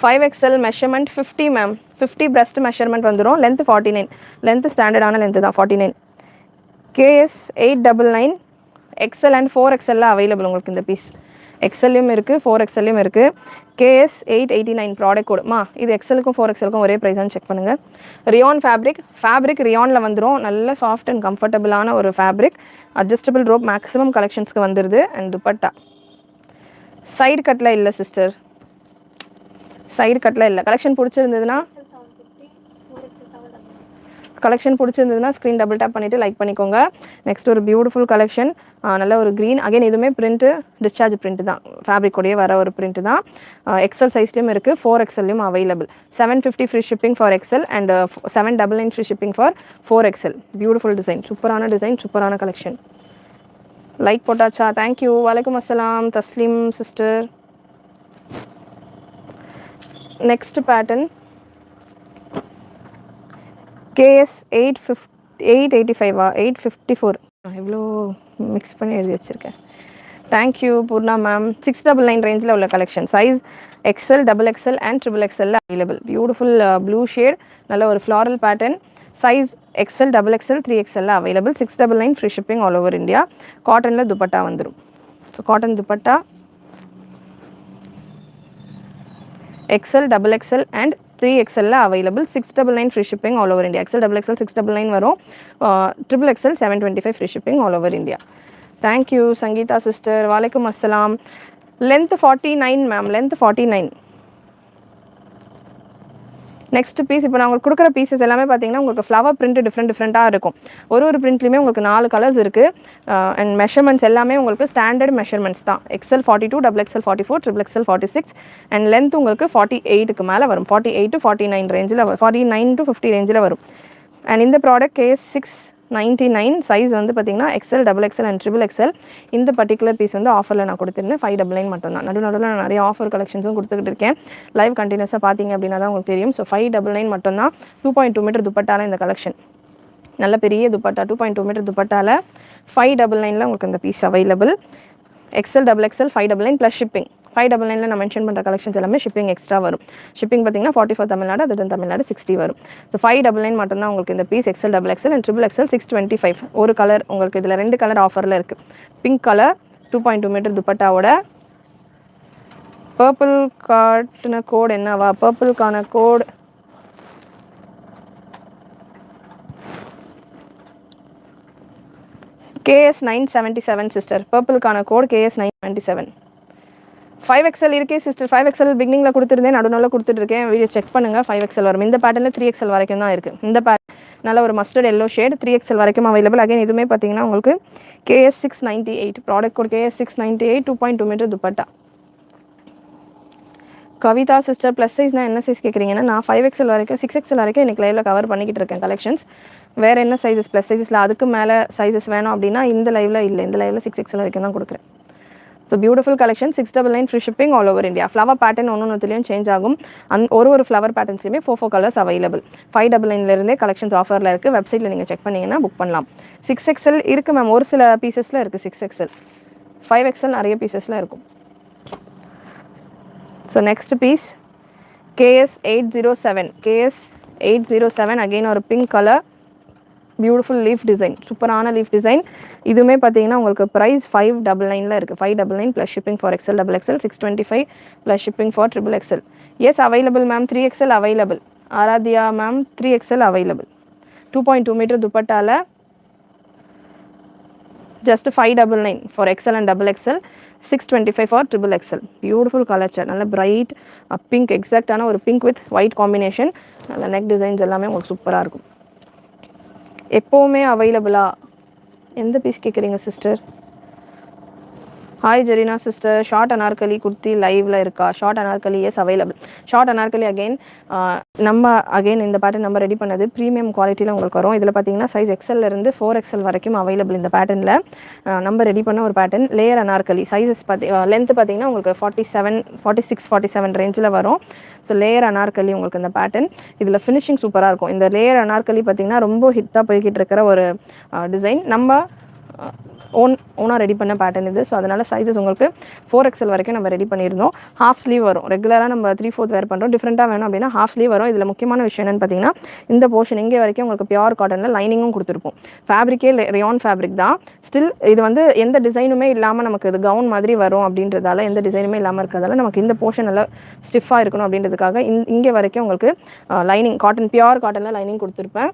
5XL measurement 50 ma'am. 50 breast measurement வந்துடும். லென்த் 49. லென்த் ஸ்டாண்டர்டான லென்த் தான் 49. KS 899. XL and 4XL available உங்களுக்கு இந்த பீஸ். XLயும் இருக்குது, 4XLயும் இருக்குது. KS 889 ப்ராடக்ட் கோடுமா. இது XLக்கும் 4XLக்கும் ஒரே ப்ரைஸான்னு செக் பண்ணுங்கள். ரியான் ஃபேப்ரிக் ரியானில் வந்துடும். நல்ல சாஃப்ட் அண்ட் கம்ஃபர்டபுளான ஒரு ஃபேப்ரிக். அட்ஜஸ்டபிள் ரோப் மேக்ஸிமம் கலெக்ஷன்ஸ்க்கு வந்துடுது. அண்ட் துப்பட்டா சைடு கட்டில் இல்லை சிஸ்டர், சைடு கட்டில் இல்லை. கலெக்ஷன் பிடிச்சிருந்ததுன்னா ஸ்க்ரீன் டபுள் டேப் பண்ணிவிட்டு லைக் பண்ணிக்கோங்க. நெக்ஸ்ட் ஒரு பியூட்டிஃபுல் கலெக்ஷன். நல்ல ஒரு க்ரீன். அகைன் இதுவுமே பிரிண்ட்டு டிஸ்சார்ஜ் பிரிண்ட் தான். ஃபேப்ரிக்கோடையே வர ஒரு பிரிண்ட் தான். XL சைஸ்லையும் இருக்குது, 4XLலையும் available. 750 free shipping for XL and 799 free shipping for 4XL. Beautiful design, சூப்பரான டிசைன், சூப்பரான கலெக்ஷன். லைக் போட்டாச்சா? தேங்க்யூ. வலைக்கம் அஸ்ஸலாம் Tasleem sister. Next pattern KS 885 854. எவ்வளோ மிக்ஸ் பண்ணி எழுதி வச்சுருக்கேன். Thank you Poorna ma'am. 699 ரேஞ்சில் உள்ள collection. Size XL, XXL and XXL available. Beautiful blue shade. நல்ல ஒரு floral pattern. Size XL, XXL, 3XL available. 699 free shipping all over India. காட்டனில் துப்பட்டா வந்துடும். So cotton dupatta XL, XXL and 3XL available. 699 free shipping all over India. XL, XXL 699 வரும். XXL 725 free shipping all over India. Thank you Sangeetha sister. வலைக்கம் அஸ்ஸலாம். Length 49 ma'am. Length 49. Next piece இப்போ நான் உங்களுக்கு கொடுக்குற பீசஸ் எல்லாமே பார்த்தீங்கன்னா உங்களுக்கு ஃப்ளவர் பிரிண்ட் டிஃப்ரெண்ட்டாக இருக்கும். ஒரு பிரிண்ட்லையுமே உங்களுக்கு 4 கலர்ஸ் இருக்குது. அண்ட் மெஷர்மெண்ட்ஸ் எல்லாமே உங்களுக்கு ஸ்டாண்டர்ட் மெஷர்மெண்ட்ஸ் தான். XL 42, XXL 44, XXL 46 and length உங்களுக்கு 48க்கு மேலே வரும். 48 to 49 ரேஞ்சில் வரும். 49 to 50 ரேஞ்சில் வரும். அண்ட் இந்த ப்ராடக்ட் KS 699. சைஸ் வந்து பார்த்தீங்கன்னா XL, XXL அண்ட் XXL. இந்த பர்டிகுலர் பீஸ் வந்து ஆஃபரில் நான் கொடுத்துருந்தேன். 599 மட்டும் தான். நடுவில் நான் நிறைய ஆஃபர் கலெக்ஷன்ஸும் கொடுத்துக்கிட்டு இருக்கேன். லைவ் கண்டினியூஸாக பார்த்தீங்க அப்படின்னா தான் உங்களுக்கு தெரியும். ஸோ 599 மட்டும் தான். 2.2 மீட்டர் துப்பட்டால இந்த கலெக்ஷன். நல்ல பெரிய துப்பட்டா. 2.2 மீட்டர் துப்பட்டால 599 உங்களுக்கு இந்த piece available. XL, XXL 599 plus shipping. 599 நான் மென்ஷன் பண்ணுற கலெக்ஷன்ஸ் எல்லாமே ஷிப்பிங் எக்ஸ்ட்ரா வரும். ஷிப்பிங் பார்த்தீங்கன்னா 44 தமிழ்நாடு, அது தமிழ்நாடு 60 வரும். ஸோ 599 மட்டும்தான் உங்களுக்கு இந்த piece. XL, XXL and XXL 625. ஒரு கலர் உங்களுக்கு இதில் 2 கலர் ஆஃபரில் இருக்குது. பிங்க் கலர் 2.2 மீட்டர் துப்பட்டாவோட. பர்பிள் காட்டின கோட் என்னவா? பர்பிள்கான கோட் KS977 சிஸ்டர், பர்பிளுக்கான கோட் KS977. 5XL இருக்கே சிஸ்டர், 5XL பிகினிங்கில் கொடுத்துருந்தேன், நடுநாளில் கொடுத்துட்ருக்கேன், வீடியோ செக் பண்ணுங்கள். 5XL வரும். இந்த பேட்டர்னில் 3XL வரைக்கும் தான் இருக்குது. இந்த நல்ல ஒரு மஸ்டர்ட் எல்லோ ஷேட், 3XL வரைக்கும் அவைலபிள். அகைன் இதுவுமே பார்த்தீங்கன்னா உங்களுக்கு KS698, product code KS698, 2.2 metre dupatta. Kavitha sister, plus சைஸ்னால் என்ன சைஸ் கேட்குறீங்கன்னா, நான் 5XL வரைக்கும் 6XL வரைக்கும் எனக்கு லைவில் கவர் பண்ணிக்கிட்டு இருக்கேன் கலெக்ஷன்ஸ். வேறு என்ன சைஸஸ் ப்ளஸ் சைஸஸில் அதுக்கு மேலே சைஸஸ் வேணும் அப்படின்னா இந்த லைவில் இல்லை, இந்த லைவில் 6XL வரைக்கும் தான் கொடுக்குறேன். So beautiful collection, 699 free shipping all over India. Flower pattern ஒன்றுத்துலேயும் சேஞ்ச் ஆகும். ஒரு ஃப்ளவர் பேட்டர்ன்ஸ்லையுமே 4 கலர்ஸ் அவைலபிள். 599 கலெக்ஷன்ஸ் ஆஃபரில் இருக்குது. வெப்சைட்டில் நீங்கள் செக் பண்ணிங்கன்னா புக் பண்ணலாம். 6XL இருக்குது மேம், ஒரு சில பீசஸில் இருக்குது 6XL. 5XL நிறைய பீசஸில் இருக்கும். So next piece KS807, again ஒரு pink colour, beautiful leaf design, சூப்பரான லீஃப் டிசைன். இதுவுமே பார்த்தீங்கன்னா உங்களுக்கு ப்ரைஸ் 599 இருக்குது. 599 plus shipping for XL, XXL 625 plus shipping for XXL. Yes available ma'am, 3XL available. Aaradhya ma'am, 3XL available. 2.2 metre துப்பட்டால just 599 for XL and XXL, 625 for XXL. Beautiful colour chart, நல்ல பிரைட் பிங்க், எக்ஸாக்டான ஒரு பிங்க் வித் ஒயிட் காம்பினேஷன். நல்ல நெக் டிசைன்ஸ் எல்லாமே உங்களுக்கு சூப்பராக இருக்கும். எப்போவுமே அவைலபிளா? எந்த பீஸ் கேட்குறீங்க sister? Hi Zarina sister, short anarkali kurti லைவில் இருக்கா? Short anarkali yes available. Short anarkali again இந்த பேட்டர்ன் நம்ம ரெடி பண்ணது ப்ரீமியம் குவாலிட்டியில் உங்களுக்கு வரும். இதில் பார்த்தீங்கன்னா சைஸ் XL-லேருந்து 4XL வரைக்கும் அவைலபிள். இந்த பேட்டர்னில் நம்ம ரெடி பண்ண ஒரு pattern. Layer Anarkali sizes length பார்த்தீங்கன்னா உங்களுக்கு 46-47 ரேஞ்சில் வரும். ஸோ லேயர் அனார்கலி உங்களுக்கு இந்த பேட்டர்ன். இதில் ஃபினிஷிங் சூப்பராக இருக்கும். இந்த லேயர் அனார்கலி பார்த்தீங்கன்னா ரொம்ப ஹிட்டாக போய்கிட்டு இருக்கிற ஒரு டிசைன். நம்ம ஓனாக ரெடி பண்ண பேட்டர்ன் இது. ஸோ அதனால் சைஸஸ் உங்களுக்கு 4XL வரைக்கும் நம்ம ரெடி பண்ணியிருந்தோம். ஹாஃப் ஸ்லீவ் வரும். ரெகுலராக நம்ம 3/4 வேர் பண்ணுறோம். டிஃப்ரெண்ட்டாக வேணும் அப்படின்னா ஹாஃப் ஸ்லீவ் வரும். இதில் முக்கியமான விஷயம் என்னென்னு பார்த்தீங்கன்னா, இந்த போர்ஷன் இங்கே வரைக்கும் உங்களுக்கு பியூர் காட்டனில் லைனிங்கும் கொடுத்துருப்போம். ஃபேப்ரிக்கே ரயான் ஃபேப்ரிக் தான். ஸ்டில் இது வந்து எந்த டிசைனுமே இல்லாமல் நமக்கு இது கவுன் மாதிரி வரும் அப்படின்றதால, எந்த டிசைனுமே இல்லாமல் இருக்கிறதால நமக்கு இந்த போர்ஷன் எல்லாம் ஸ்டிஃபாக இருக்கணும் அப்படின்றதுக்காக இங்கே வரைக்கும் உங்களுக்கு லைனிங் காட்டன், பியூர் காட்டனில் லைனிங் கொடுத்துருப்பேன்.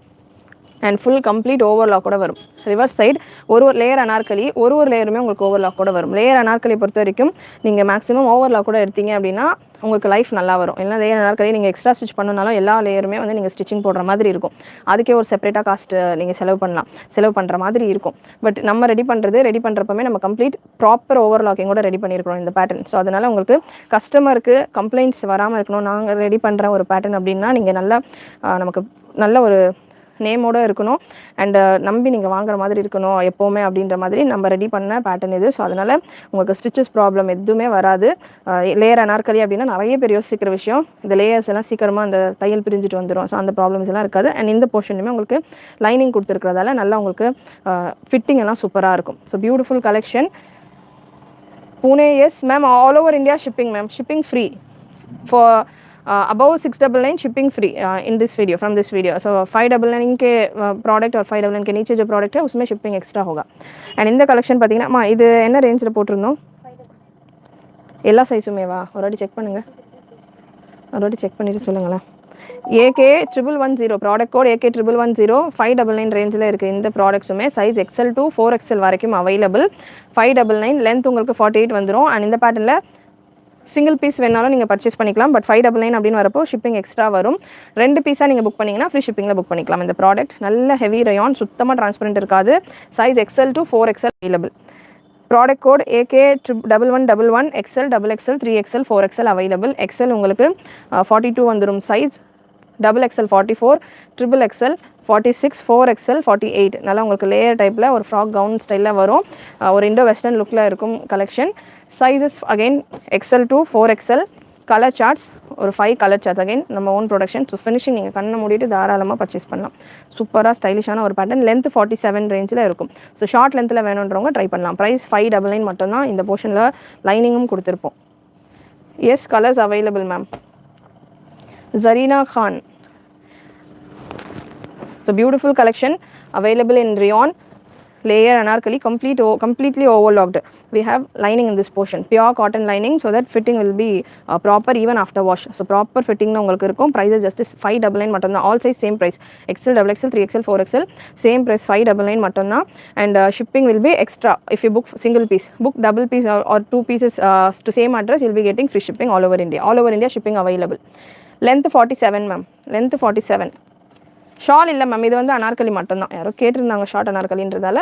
அண்ட் ஃபுல் கம்ப்ளீட் ஓவர்லாக் கூட வரும். ரிவர்ஸ் சைடு ஒரு லேயர் அனார்கலி, ஒரு லேயருமே உங்களுக்கு ஓவர்லாக் கூட வரும். லேயர் அனார்கலி பொறுத்த வரைக்கும் நீங்கள் மேக்ஸிமம் ஓவர்லாக் கூட எடுத்தீங்க அப்படின்னா உங்களுக்கு லைஃப் நல்லா வரும். இல்லை லேயர் அனார்கலி நீங்கள் எக்ஸ்ட்ரா ஸ்டிச் பண்ணனாலும் எல்லா லேயருமே வந்து நீங்கள் ஸ்டிச்சிங் போடுற மாதிரி இருக்கும். அதுக்கே ஒரு செப்பரேட்டாக காஸ்ட் நீங்கள் செலவு பண்ணுற மாதிரி இருக்கும். பட் நம்ம ரெடி பண்ணுறப்பமே நம்ம கம்ப்ளீட் ப்ராப்பர் ஓவர்லாக்கிங்கோட ரெடி பண்ணியிருக்கிறோம் இந்த பேட்டர்ன். ஸோ அதனால் உங்களுக்கு கஸ்டமருக்கு கம்ப்ளைண்ட்ஸ் வராமல் இருக்கணும். நாங்கள் ரெடி பண்ணுற ஒரு பேட்டர்ன் அப்படின்னா நீங்கள் நல்லா நமக்கு நல்ல ஒரு நேமோடு இருக்கணும் அண்ட் நம்பி நீங்கள் வாங்குற மாதிரி இருக்கணும் எப்போவுமே அப்படின்ற மாதிரி நம்ம ரெடி பண்ண பேட்டர்ன் இது. ஸோ அதனால் உங்களுக்கு ஸ்டிச்சஸ் ப்ராப்ளம் எதுவுமே வராது. லேயர் அனார்கலி அப்படின்னா நிறைய பேர் யோசிக்கிற விஷயம், இந்த லேயர்ஸ் எல்லாம் சீக்கிரமாக அந்த தையல் பிரிஞ்சுட்டு வந்துடும். ஸோ அந்த ப்ராப்ளம்ஸ் எல்லாம் இருக்காது. அண்ட் இந்த போர்ஷனுமே உங்களுக்கு லைனிங் கொடுத்துருக்கிறதால நல்லா உங்களுக்கு ஃபிட்டிங் எல்லாம் சூப்பராக இருக்கும். So beautiful collection. Pune S ma'am, all over India shipping ma'am, shipping free for above 699 shipping free in this video, from this video. So 599 के प्रोडक्ट और 599 के नीचे जो प्रोडक्ट है उसमें शिपिंग एक्स्ट्रा होगा. एंड இந்த கலெக்ஷன் பார்த்தீங்கன்னா இது என்ன ரேஞ்சில் போட்டிருந்தோம்? எல்லா சைஸுமே வா ஒரு வாட்டி செக் பண்ணுங்கள், ஒரு வாட்டி செக் பண்ணிவிட்டு சொல்லுங்களேன். AK1110 ப்ராடக்ட் கோட் AK1110 599 ரேஞ்சில் இருக்குது. இந்த ப்ராடக்ட்ஸுமே சைஸ் XL to 4XL வரைக்கும் அவைலபிள். 599 லென்த் உங்களுக்கு 48 வந்துடும். அண்ட் இந்த பேட்டர்னில் சிங்கிள் பீஸ் வேணாலும் நீங்கள் பர்ச்சேஸ் பண்ணிக்கலாம். பட் 599 அப்படின்னு வரப்போ ஷிப்பிங் எக்ஸ்ட்ரா வரும். 2 பீஸாக நீங்கள் புக் பண்ணிங்கன்னா ஃப்ரீ ஷிப்பிங்கில் புக் பண்ணிக்கலாம். இந்த ப்ராடக்ட் நல்ல ஹெவி ரயான், சுத்தமாக டிரான்ஸ்பரண்ட் இருக்காது. Size XL to 4XL available. Product code AK1111 XL XXL 3XL 4XL available. XL உங்களுக்கு 42 வந்துடும் சைஸ், XXL 44, XXL 46, 4XL 48. நல்லா உங்களுக்கு லேயர் டைப்பில் ஒரு ஃப்ராக் கவுன் ஸ்டைலில் வரும். ஒரு இண்டோ வெஸ்டர்ன் லுக்கில் இருக்கும் collection. Sizes again XL to 4XL. Colour charts ஒரு 5 கலர் சார்ட்ஸ் அகைன் நம்ம ஓன் ப்ரொடக்ஷன். ஸோ ஃபினிஷிங் நீங்கள் கண்ணை மூடிட்டு தாராளமாக பர்ச்சேஸ் பண்ணலாம். சூப்பராக ஸ்டைலிஷான ஒரு பேட்டர்ன். லென்த் 47 ரேஞ்சில் இருக்கும். ஸோ ஷார்ட் லென்த்தில் வேணுன்றவங்க ட்ரை பண்ணலாம். ப்ரைஸ் 599 மட்டும்தான். இந்த போர்ஷனில் லைனிங்கும் கொடுத்துருப்போம். Yes colours available ma'am. Zarina Khan. So beautiful collection available in rayon. layer anarkali, completely overlocked. We have lining in this portion, pure cotton lining, so that fitting will be proper even after wash. So proper fitting na ungalku irukum. Price is just 599 mattum. All size same price, XL, XXL, 3XL, 4XL, same price 599 mattum. And shipping will be extra. If you book single piece, book double piece or two pieces to same address, you will be getting free shipping all over India. All over India shipping available. Length 47 ma'am, length 47. Shawl இல்லை மேம், இது வந்து அனார்கலி மட்டும்தான். யாரோ கேட்டிருந்தாங்க ஷார்ட் அனார்கலின்றதால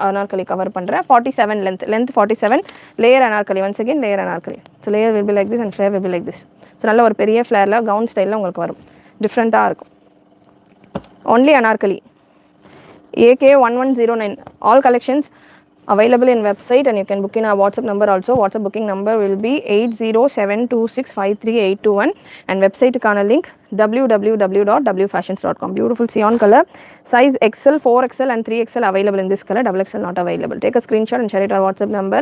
அனார்கலி கவர் பண்ணுறேன். 47 length 47, layer anarkali. Once again layer anarkali. So layer will be like this and flare will be like this. So நல்ல ஒரு பெரிய ஃப்ளேரில் கவுன் ஸ்டைலில் உங்களுக்கு வரும், டிஃப்ரெண்ட்டாக இருக்கும். Only Anarkali. AK1109. All collections available in website, and you can book in our WhatsApp number also. WhatsApp booking number will be 8072653821, and website kana link www.wfashions.com. Beautiful cyan color, size XL, 4XL and 3XL available in this color. XXL not available. Take a screenshot and share it to our WhatsApp number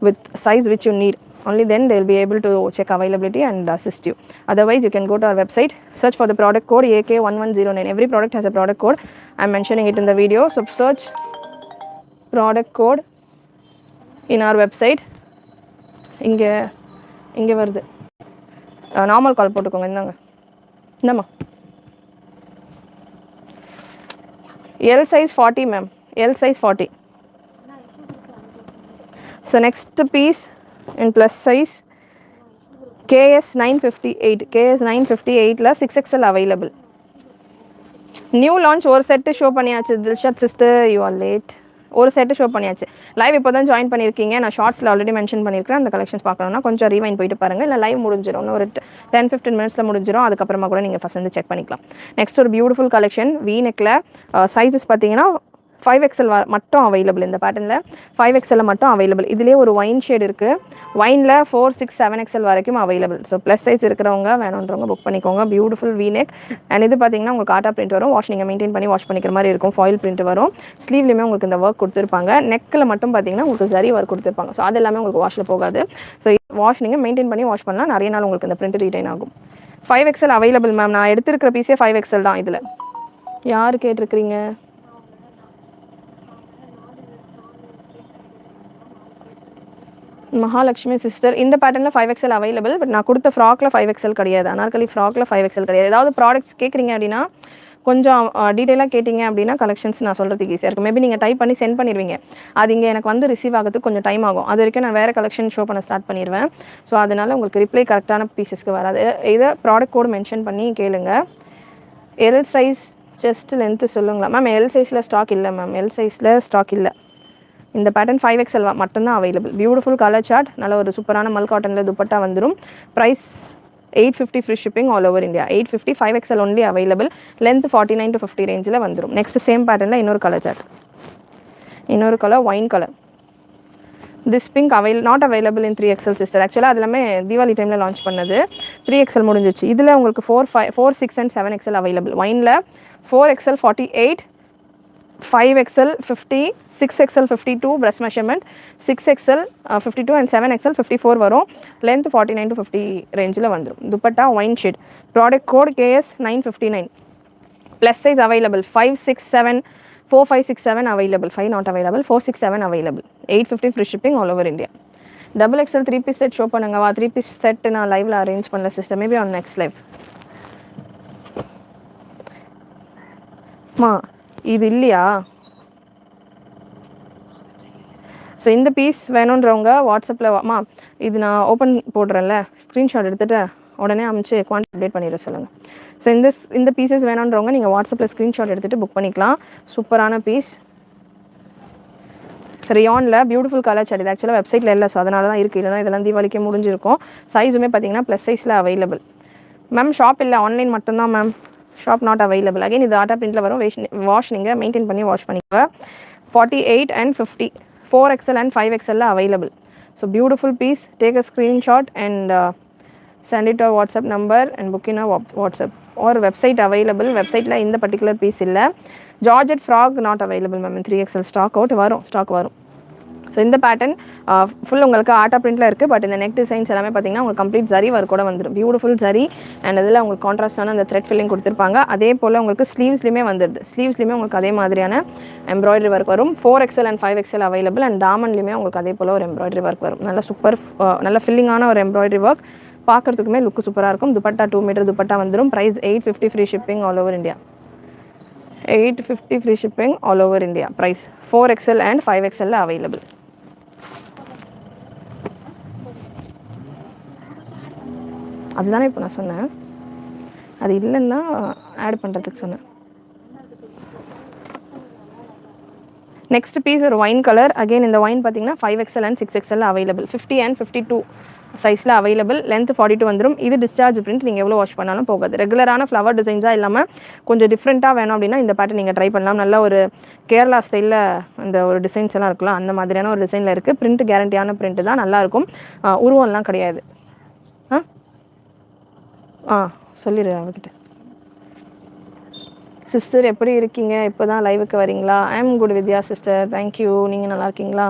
with size which you need. Only then they will be able to check availability and assist you. Otherwise you can go to our website, search for the product code AK1109. Every product has a product code. I am mentioning it in the video. So search product code in our website. இங்கே வருது. நார்மல் கால் போட்டுக்கோங்க. இந்தாம்மா. L size 40 ma'am. L size 40. So next piece in plus size, KS 958. KS 958 la 6XL available. New launch ஒரு செட்டு ஷோ பண்ணியாச்சு. Dilshad sister, you are late. ஒரு செட்டு ஷோ பண்ணியாச்சு. லைவ் இப்போ தான் ஜாயின் பண்ணியிருக்கீங்க. நான் ஷார்ட்ஸில் ஆல்ரெடி மென்ஷன் பண்ணியிருக்கிறேன். அந்த கலெக்ஷன்ஸ் பார்க்கணும்னா கொஞ்சம் ரீவைன் போயிட்டு பாருங்கள். இல்லை லைவ் முடிஞ்சிடும், இன்னும் ஒரு 10-15 மினிட்ஸில் முடிஞ்சிடும். அதுக்கப்புறமா கூட நீங்கள் ஃபஸ்ட் வந்து செக் பண்ணிக்கலாம். நெக்ஸ்ட் ஒரு பியூட்டிஃபுல் கலெக்ஷன், வி நெக்கில். சைஸஸ் பார்த்தீங்கன்னா 5XL மட்டும் அவைலபிள். இந்த பேட்டர்னில் 5XL மட்டும் அவைலபிள். இதிலே ஒரு ஒயின் ஷேட் இருக்குது. ஒயினில் 4, 6, 7XL வரைக்கும் அவைலபிள். ஸோ ப்ளஸ் சைஸ் இருக்கிறவங்க வேணுன்றவங்க புக் பண்ணிக்கோங்க. Beautiful V-neck. அண்ட் இது பார்த்தீங்கன்னா உங்களுக்கு ஆட்டா பிரிண்ட் வரும். வாஷ் நீங்கள் மெயின்டைன் பண்ணி வாஷ் பண்ணிக்கிற மாதிரி இருக்கும். ஃபாயில் பிரிண்ட் வரும். ஸ்லீவ்லேயுமே உங்களுக்கு இந்த ஒர்க் கொடுத்துருப்பாங்க. நெக்கில் மட்டும் பார்த்தீங்கன்னா உங்களுக்கு ஜரி ஒர்க் கொடுத்துருப்பாங்க. ஸோ அது எல்லாமே உங்களுக்கு வாஷில் போகாது. ஸோ வாஷ் நீங்கள் மெயின்டைன் பண்ணி வாஷ் பண்ணலாம். நிறைய நாள் உங்களுக்கு இந்த பிரிண்ட் ரீடைன் ஆகும். 5XL available ma'am. நான் எடுத்துருக்கிற பீஸே 5XL தான். இதில் யார் கேட்டிருக்கிறீங்க? மகாலட்சுமி சிஸ்டர். இந்த பேட்டர்னில் 5XL அவைலபிள். பட் நான் கொடுத்த ஃப்ராக்கில் 5XL கிடையாது. அனார்கலி ஃப்ராக்கில் 5XL கிடையாது. ஏதாவது ப்ராடக்ட்ஸ் கேட்குறீங்க அப்படின்னா கொஞ்சம் டீட்டெயிலாக கேட்டிங்க அப்படின்னா கலெக்ஷன்ஸ் நான் சொல்கிறதுக்கு ஈஸியாக இருக்கும். மேபி நீங்கள் டைப் பண்ணி சென்ட் பண்ணிடுவீங்க. அது இங்கே எனக்கு வந்து ரிசீவ் ஆகிறதுக்கு கொஞ்சம் டைம் ஆகும். அது வரைக்கும் நான் வேறு கலெக்ஷன் ஷோ பண்ண ஸ்டார்ட் பண்ணிடுவேன். ஸோ அதனால் உங்களுக்கு ரிப்ளை கரெக்டான பீசஸ்க்கு வராது. இதை ப்ராடக்ட் கோட் மென்ஷன் பண்ணி கேளுங்க. எல் சைஸ் செஸ்ட் லென்த்து சொல்லுங்களா மேம்? எல் சைஸில் ஸ்டாக் இல்லை மேம். எல் சைஸில் ஸ்டாக் இல்லை. இந்த பேட்டர்ன் 5XL மட்டும்தான் அவைலபிள். பியூட்டிஃபுல் கலர் சார்ட், நல்ல ஒரு சூப்பரான மல் காட்டனில் துப்பட்டா வந்துடும். Price 850 free shipping all over India. 850, 5XL only available. Length 49 to 50 ரேஞ்சில் வந்துடும். நெக்ஸ்ட் சேம் பேட்டர்னில் இன்னொரு கலர் சார்ட், இன்னொரு colour wine colour. This pink not available in 3XL sister. ஆக்சுவலாக அது எல்லாமே தீபாவளி டைமில் லான்ச் பண்ணது. 3XL முடிஞ்சிச்சு. இதில் உங்களுக்கு 4, 6 and 7XL அவைலபிள். ஒயினில் 4XL 48, 5XL 50, 6XL 52 breast measurement, 6XL 52 and 7XL 54 வரும். லென்த் 49 to 50 ரேஞ்சில் வந்துடும். Dupatta wine shade. Product code KS 959. Plus size available. 5, 6, 7, 4, 5, 6, 7 available. 5 not available. 4, 6, 7 available. 850 free shipping all over India. XXL 3 piece set show பண்ணுங்கவா? 3 பீஸ் செட் நான் லைவில் அரேஞ்ச் பண்ணல சிஸ்டர். Maybe on next live. இது இல்லையா? ஸோ இந்த பீஸ் வேணுன்றவங்க வாட்ஸ்அப்பில் வாமா, இது நான் ஓப்பன் போடுறேன்ல, ஸ்க்ரீன்ஷாட் எடுத்துகிட்டு உடனே அமைச்சு குவான்டிட்டி அப்டேட் பண்ணிட சொல்லுங்கள். ஸோ இந்த பீசஸ் வேணுன்றவங்க நீங்கள் வாட்ஸ்அப்பில் ஸ்க்ரீன்ஷாட் எடுத்துகிட்டு புக் பண்ணிக்கலாம். சூப்பரான பீஸ். ரியானில் பியூட்டிஃபுல் கலர் சார்ட். இது ஆக்சுவலாக வெப்சைட்டில் இல்லை, ஸோ அதனால தான் இருக்குது. இல்லைனா இதெல்லாம் தீபாவளிக்கே முடிஞ்சிருக்கும். சைஸுமே பார்த்தீங்கன்னா ப்ளஸ் சைஸில் அவைலபிள். மேம் ஷாப் இல்லை, ஆன்லைன் மட்டும்தான் ma'am. Shop not available. Again இது ஆட்டா பிரிண்டில் வரும். வாஷ் நீங்கள் மெயின்டைன் பண்ணி வாஷ் பண்ணிக்கோங்க. 48 and 50, 4XL and 5XL available. So beautiful piece. Take a screenshot and send it our WhatsApp number and book in WhatsApp or website available. வெப்சைட்டில் இந்த பர்டிகுலர் பீஸ் இல்லை. Georgette frock not available ma'am. 3XL stock out வரும், ஸ்டாக் வரும். ஸோ இந்த பேட்டர்ன் ஃபுல் உங்களுக்கு ஆர்ட் பிரிண்ட்டில் இருக்குது. பட் இந்த நெக் டிசைன்ஸ் எல்லாமே பார்த்தீங்கன்னா உங்களுக்கு கம்ப்ளீட் ஜரி ஒர்க் கூட வந்துடும். பியூட்டிஃபுல் ஜரி அண்ட் இதில் உங்களுக்கு கான்ட்ராஸ்டான அந்த த்ரெட் ஃபில்லிங் கொடுத்துருப்பாங்க. அதே போல் உங்களுக்கு ஸ்லீவ்ஸ்லையுமே வந்துடுது. ஸ்லீவ்ஸ்லையுமே உங்களுக்கு அதே மாதிரியான எம்ப்ராய்டரி ஒர்க் வரும். 4XL and 5XL available. And டாமன்லையுமே உங்களுக்கு அதே போல் ஒரு எம்ப்ராய்டரி ஒர்க் வரும். நல்ல சூப்பர் நல்ல ஃபில்லிங்கான ஒரு எம்ப்ராய்டரி ஒர்க், பார்க்குறதுக்குமே லுக்கு சூப்பராக இருக்கும். துப்பட்டா 2 மீட்டர் துப்பட்டா வந்துடும். Price 850 free shipping all over India. 850 free shipping all over India. Price 4XL and 5XL available. அதுதானே இப்போ நான் சொன்னேன், அது இல்லைன்னா ஆட் பண்ணுறதுக்கு சொன்னேன். நெக்ஸ்ட் பீஸ் ஒரு ஒயின் கலர். அகெயின் இந்த ஒயின் பார்த்தீங்கன்னா 5XL and 6XL available. 50 and 52 சைஸில் அவைலபிள். லென்த் 42 வந்துடும். இது டிஸ்சார்ஜ் பிரிண்ட், நீங்கள் எவ்வளோ வாஷ் பண்ணாலும் போகாது. ரெகுலரான ஃப்ளவர் டிசைன்ஸாக இல்லாமல் கொஞ்சம் டிஃப்ரெண்ட்டாக வேணும் அப்படின்னா இந்த பேட்டர்ன் நீங்கள் ட்ரை பண்ணலாம். நல்ல ஒரு கேரளா ஸ்டைலில் இந்த ஒரு டிசைன்ஸ் எல்லாம் இருக்கலாம், அந்த மாதிரியான ஒரு டிசைனில் இருக்குது. பிரிண்ட் கேரண்டியான பிரிண்ட் தான், நல்லாயிருக்கும். உருவம்லாம் கிடையாது. சொல்லிடு அவர்கிட்ட. சிஸ்டர் எப்படி இருக்கீங்க? இப்போ தான் லைவுக்கு வரீங்களா? I am good Vidya sister, thank you. நீங்கள் நல்லா இருக்கீங்களா?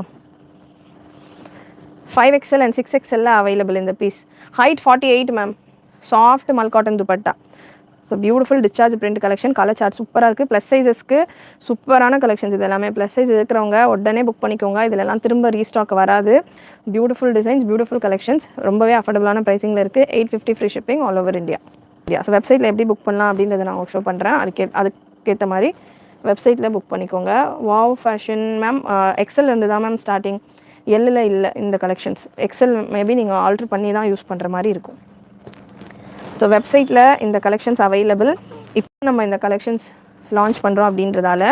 5XL அண்ட் 6XL அவைலபிள் இந்த piece. Height 48 ma'am. Soft mul cotton dupatta. So beautiful discharge print collection. Colour chart சூப்பராக இருக்குது. ப்ளஸ் சைஸஸ்க்கு சூப்பரான கலெக்ஷன்ஸ் இது எல்லாமே. ப்ளஸ் சைஸ் இருக்கிறவங்க உடனே புக் பண்ணிக்கோங்க. இதிலெல்லாம் திரும்ப ரீஸ்டாக் வராது. பியூட்டிஃபுல் டிசைன்ஸ், பியூட்டிஃபுல் கலெக்ஷன்ஸ், ரொம்பவே அஃபோர்டபுளான ப்ரைஸிங்கில் இருக்குது. 850 free shipping all over India. So வெப்சைட்டில் எப்படி புக் பண்ணலாம் அப்படின்றத நான் உங்களுக்கு ஷோ பண்ணுறேன். அதுக்கேற்ற மாதிரி வெப்சைட்டில் புக் பண்ணிக்கோங்க. Wow fashion ma'am. எக்ஸல் இருந்து தான் மேம் ஸ்டார்டிங். எல்லில் இல்லை இந்த கலெக்ஷன்ஸ். எக்ஸல் மேபி நீங்கள் ஆல்ட்ரு பண்ணி தான் யூஸ் பண்ணுற மாதிரி இருக்கும். ஸோ வெப்சைட்டில் இந்த கலெக்ஷன்ஸ் அவைலபிள். இப்போ நம்ம இந்த கலெக்ஷன்ஸ் லான்ச் பண்ணுறோம் அப்படின்றதால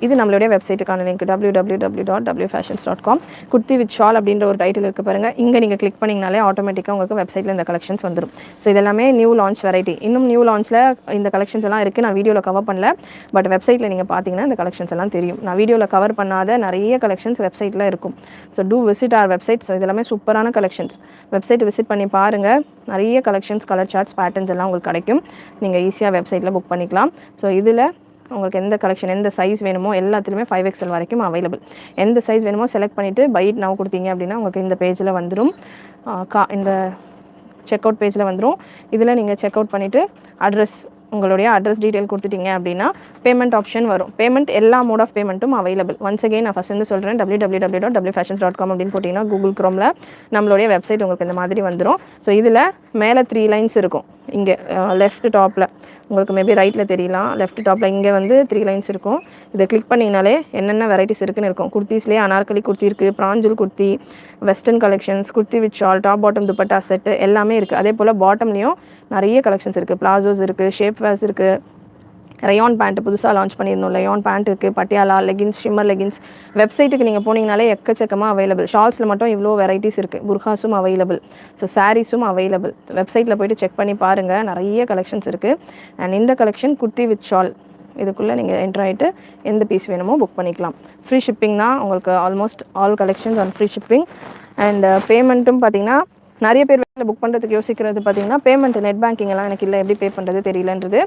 இது நம்மளுடைய வெப்சைட்டுக்கான link www.wfashions.com. Kurti with shawl அப்படின்ற ஒரு டைட்டில் இருக்குது பாருங்கள். இங்கே நீங்கள் கிளிக் பண்ணிங்கனாலே ஆட்டோமேட்டிக்காக உங்களுக்கு வெப்சைட்டில் இந்த கலெக்ஷன்ஸ் வந்துடும். ஸோ இதெல்லாமே நியூ லான்ச் வெரைட்டி. இன்னும் நியூ லான்ச்சில் இந்த கலெக்ஷன்ஸ் எல்லாம் இருக்குது. நான் வீடியோவில் கவர் பண்ணல, பட் வெப்சைட்டில் நீங்கள் பார்த்தீங்கன்னா இந்த கலெக்ஷன்ஸ் எல்லாம் தெரியும். நான் வீடியோவில் கவர் பண்ணாத நிறைய கலெக்ஷன்ஸ் வெப்சைட்டில் இருக்கும். So to visit our website. So இதெல்லாமே சூப்பரான கலெக்ஷன்ஸ். வெப்சைட் விசிட் பண்ணி பாருங்கள். நிறைய கலெக்ஷன்ஸ், கலர் சார்ட்ஸ், பேட்டர்ன்ஸ் எல்லாம் உங்களுக்கு கிடைக்கும். நீங்கள் ஈஸியாக வெப்சைட்டில் புக் பண்ணிக்கலாம். ஸோ இதில் உங்களுக்கு எந்த கலெக்ஷன், எந்த சைஸ் வேணுமோ எல்லாத்துலேயுமே 5XL வரைக்கும் அவைலபிள். எந்த சைஸ் வேணுமோ செலக்ட் பண்ணிவிட்டு பைட் நவ் கொடுத்தீங்க அப்படின்னா உங்களுக்கு இந்த பேஜில் வந்துடும். இந்த செக் அவுட் பேஜில் வந்துடும். இதில் நீங்கள் செக் அவுட் பண்ணிவிட்டு உங்களுடைய அட்ரஸ் டீட்டெயில் கொடுத்துட்டீங்க அப்படின்னா பேமெண்ட் ஆப்ஷன் வரும். பேமெண்ட் எல்லா மோட் ஆஃப் பேமெண்ட்டும் அவைலபிள். ஒன்ஸ் அகெயின் நான் ஃபஸ்ட் சொல்கிறேன், www.wfashions.com அப்படின்னு போட்டிங்கன்னா கூகுள் க்ரோமில் நம்மளுடைய வெப்சைட் உங்களுக்கு இந்த மாதிரி வந்துடும். ஸோ இதில் மேலே 3 லைன்ஸ் இருக்கும். இங்கே லெஃப்ட் டாப்பில் உங்களுக்கு மேபி ரைட்டில் தெரியலாம். லெஃப்ட் டாப்பில் இங்கே வந்து 3 லைன்ஸ் இருக்கும். இதை கிளிக் பண்ணிங்கனாலே என்னென்ன வெரைட்டிஸ் இருக்குன்னு இருக்கும். குர்த்திஸ்லேயே அனார்கலி குர்த்தி இருக்குது, பிராஞ்சல் குர்த்தி, வெஸ்டர்ன் கலெக்ஷன்ஸ், kurti with shawl, top bottom dupatta set எல்லாமே இருக்குது. அதே போல் பாட்டம்லேயும் நிறைய கலெக்ஷன்ஸ் இருக்குது. பிளாசோஸ் இருக்குது, ஷேப் வேர்ஸ் இருக்குது, ரயான் பேண்ட் புதுசாக லான்ச் பண்ணியிருந்தோம். ரயான் பேண்ட் இருக்குது, பட்டியாலா லெகின்ஸ், ஷிம்மர் லெகின்ஸ். வெப்சைட்டுக்கு நீங்கள் போனீங்கனாலே எக்கச்சக்கமாக அவைலபிள். ஷால்ஸில் மட்டும் இவ்வளோ வெரைட்டிஸ் இருக்குது. புர்காஸும் அவைலபிள். ஸோ சாரீஸும் அவைலபிள். வெப்சைட்டில் போய்ட்டு செக் பண்ணி பாருங்கள், நிறைய கலெக்ஷன்ஸ் இருக்குது. அண்ட் இந்த கலெக்ஷன் குர்த்தி வித் ஷால், இதுக்குள்ளே நீங்கள் என்ட்ரு ஆகிட்டு எந்த பீஸ் வேணுமோ புக் பண்ணிக்கலாம். ஃப்ரீ ஷிப்பிங் தான் உங்களுக்கு. Almost all collections on free shipping. And பேமெண்ட்டும் பார்த்தீங்கன்னா நிறைய பேர் வீட்டில் புக் பண்ணுறதுக்கு யோசிக்கிறது பார்த்தீங்கன்னா பேமெண்ட் நெட் பேங்கிங் எல்லாம் எனக்கு இல்லை, எப்படி பே பண்ணுறது தெரியலன்றது.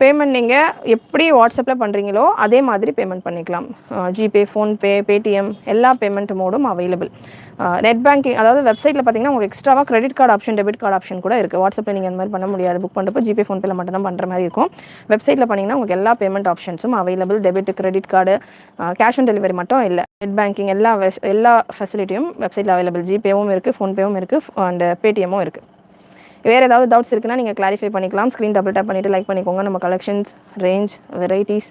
பேமெண்ட் நீங்கள் எப்படி வாட்ஸ்அப்பில் பண்ணுறீங்களோ அதே மாதிரி பேமெண்ட் பண்ணிக்கலாம். ஜிபே, ஃபோன்பே, பேடிஎம் எல்லா பேமெண்ட் மோடும் அவைலபிள். நெட் பேங்கிங் அதாவது வெப்சைட்டில் பார்த்தீங்கன்னா உங்களுக்கு எக்ஸ்ட்ராவாக credit card option, debit card option கூட இருக்குது. வாட்ஸ்அப்பில் நீங்கள் அந்த மாதிரி பண்ண முடியாது. புக் பண்ணுறப்போ ஜிபே, ஃபோன்பேல மட்டும் தான் பண்ணுற மாதிரி இருக்கும். வெப்சைட்டில் பண்ணிங்கன்னா உங்களுக்கு எல்லா பேமெண்ட் ஆப்ஷன்ஸும் available. Debit, credit card, cash on delivery மட்டும் இல்லை. நெட் பேங்கிங் எல்லா ஃபெசிலிட்டியும் வெப்சைட்டில் அவைலபிள். ஜிபேவும் இருக்குது, ஃபோன்பேவும் இருக்குது, அண்ட் பேடிஎம்மும் இருக்குது. வேறு ஏதாவது டவுட்ஸ் இருக்குன்னா நீங்கள் கிளாரிஃபை பண்ணிக்கலாம். ஸ்க்ரீன் டபுள் டேப் பண்ணிவிட்டு லைக் பண்ணிக்கோங்க. நம்ம கலெக்ஷன்ஸ், ரேஞ்ச், வெரைட்டிஸ்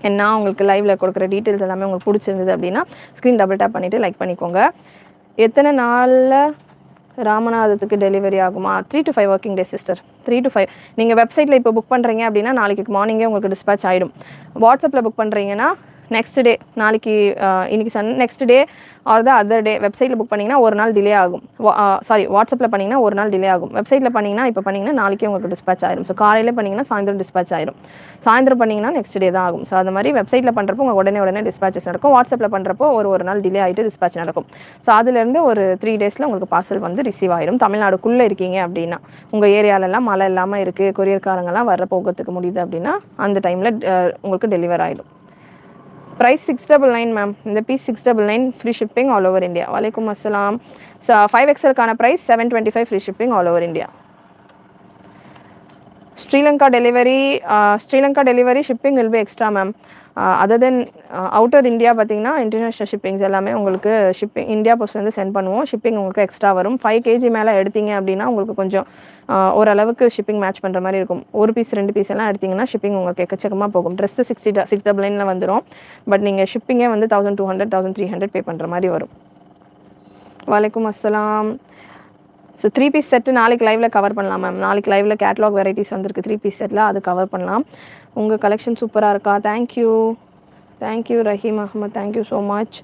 என்ன உங்களுக்கு லைவில் கொடுக்குற டீட்டெயில்ஸ் எல்லாமே உங்களுக்கு பிடிச்சிருந்தது அப்படின்னா ஸ்க்ரீன் டபுள் டேப் பண்ணிவிட்டு லைக் பண்ணிக்கோங்க. எத்தனை நாளில் ராமநாதத்துக்கு டெலிவரி ஆகுமா? 3 to 5 working days sister. 3 to 5. நீங்கள் வெப்சைட்டில் இப்போ புக் பண்ணுறீங்க அப்படின்னா நாளைக்கு மார்னிங்கே உங்களுக்கு டிஸ்பேச் ஆகிடும். வாட்ஸ்அப்பில் புக் பண்ணுறீங்கன்னா நெக்ஸ்ட் டே, நாளைக்கு இன்றைக்கி next day or the other day. வெப்சைட்டில் புக் பண்ணிங்கன்னா ஒரு நாள் டிலே ஆகும். வாட்ஸ்அப்பில் பண்ணிங்கன்னா ஒரு நாள் டிலே ஆகும். வெப்சைட்டில் பண்ணிங்கன்னா இப்போ பண்ணிங்கன்னா நாளைக்கே உங்களுக்கு டிஸ்பேச் ஆயிடும். ஸோ காலையில் பண்ணிங்கன்னா சாயந்தரம் டிஸ்பேச் ஆயிடும். சாயந்தரம் பண்ணிங்கன்னா நெக்ஸ்ட் டே தான் ஆகும். ஸோ அந்த மாதிரி வெப்சைட்டில் பண்ணுறப்போ உங்கள் உடனே டிஸ்பேச்சஸ் நடக்கும். வாட்ஸ்அப்பில் பண்ணுறப்போ ஒரு நாள் டிலே ஆகிட்டு டிஸ்பேச் நடக்கும். ஸோ அதுலேருந்து ஒரு 3 டேஸில் உங்களுக்கு பார்சல் வந்து ரிசீவ் ஆயிடும். தமிழ்நாடுக்குள்ளே இருக்கீங்க அப்படின்னா, உங்கள் ஏரியாலெல்லாம் மழை இல்லாமல் இருக்குது, கொரியர்காரங்கெல்லாம் வர போகிறதுக்கு முடியுது அப்படின்னா அந்த டைமில் உங்களுக்கு டெலிவர் ஆகிடும். Price 699 ma'am. இந்த piece 699 free shipping all over India. வலைக்கும் அஸ்ஸலாம். 5XL-க்கான price 725 free shipping all over India. Sri Lanka delivery shipping will be extra ma'am. Other than outer India பார்த்தீங்கன்னா இன்டர்நேஷ்னல் ஷிப்பிங்ஸ் எல்லாமே உங்களுக்கு ஷிப்பிங் இந்தியா போஸ்ட்லேருந்து சென்ட் பண்ணுவோம். ஷிப்பிங் உங்களுக்கு எக்ஸ்ட்ரா வரும். 5 kg மேலே எடுத்தீங்க அப்படின்னா உங்களுக்கு கொஞ்சம் ஓரளவுக்கு ஷிப்பிங் மேட்ச் பண்ணுற மாதிரி இருக்கும். ஒரு பீஸ் 2 பீஸ் எல்லாம் எடுத்திங்கன்னா ஷிப்பிங் உங்களுக்கு எக்கச்சக்கமாக போகும். ட்ரெஸ்ஸு 699 வந்துடும். பட் நீங்கள் ஷிப்பிங்கே வந்து 1200 1300 பே பண்ணுற மாதிரி வரும். வலைக்கும் அஸ்ஸலாம். ஸோ 3 பீஸ் செட்டு நாளைக்கு லைவில் கவர் பண்ணலாம் மேம். நாளைக்கு லைவில் கேட்லாக் வெரைட்டிஸ் வந்திருக்கு 3 பீஸ் செட்டில், அது கவர் பண்ணலாம். உங்கள் கலெக்ஷன் சூப்பராக இருக்கா? Thank you Rahim Ahmed, thank you so much.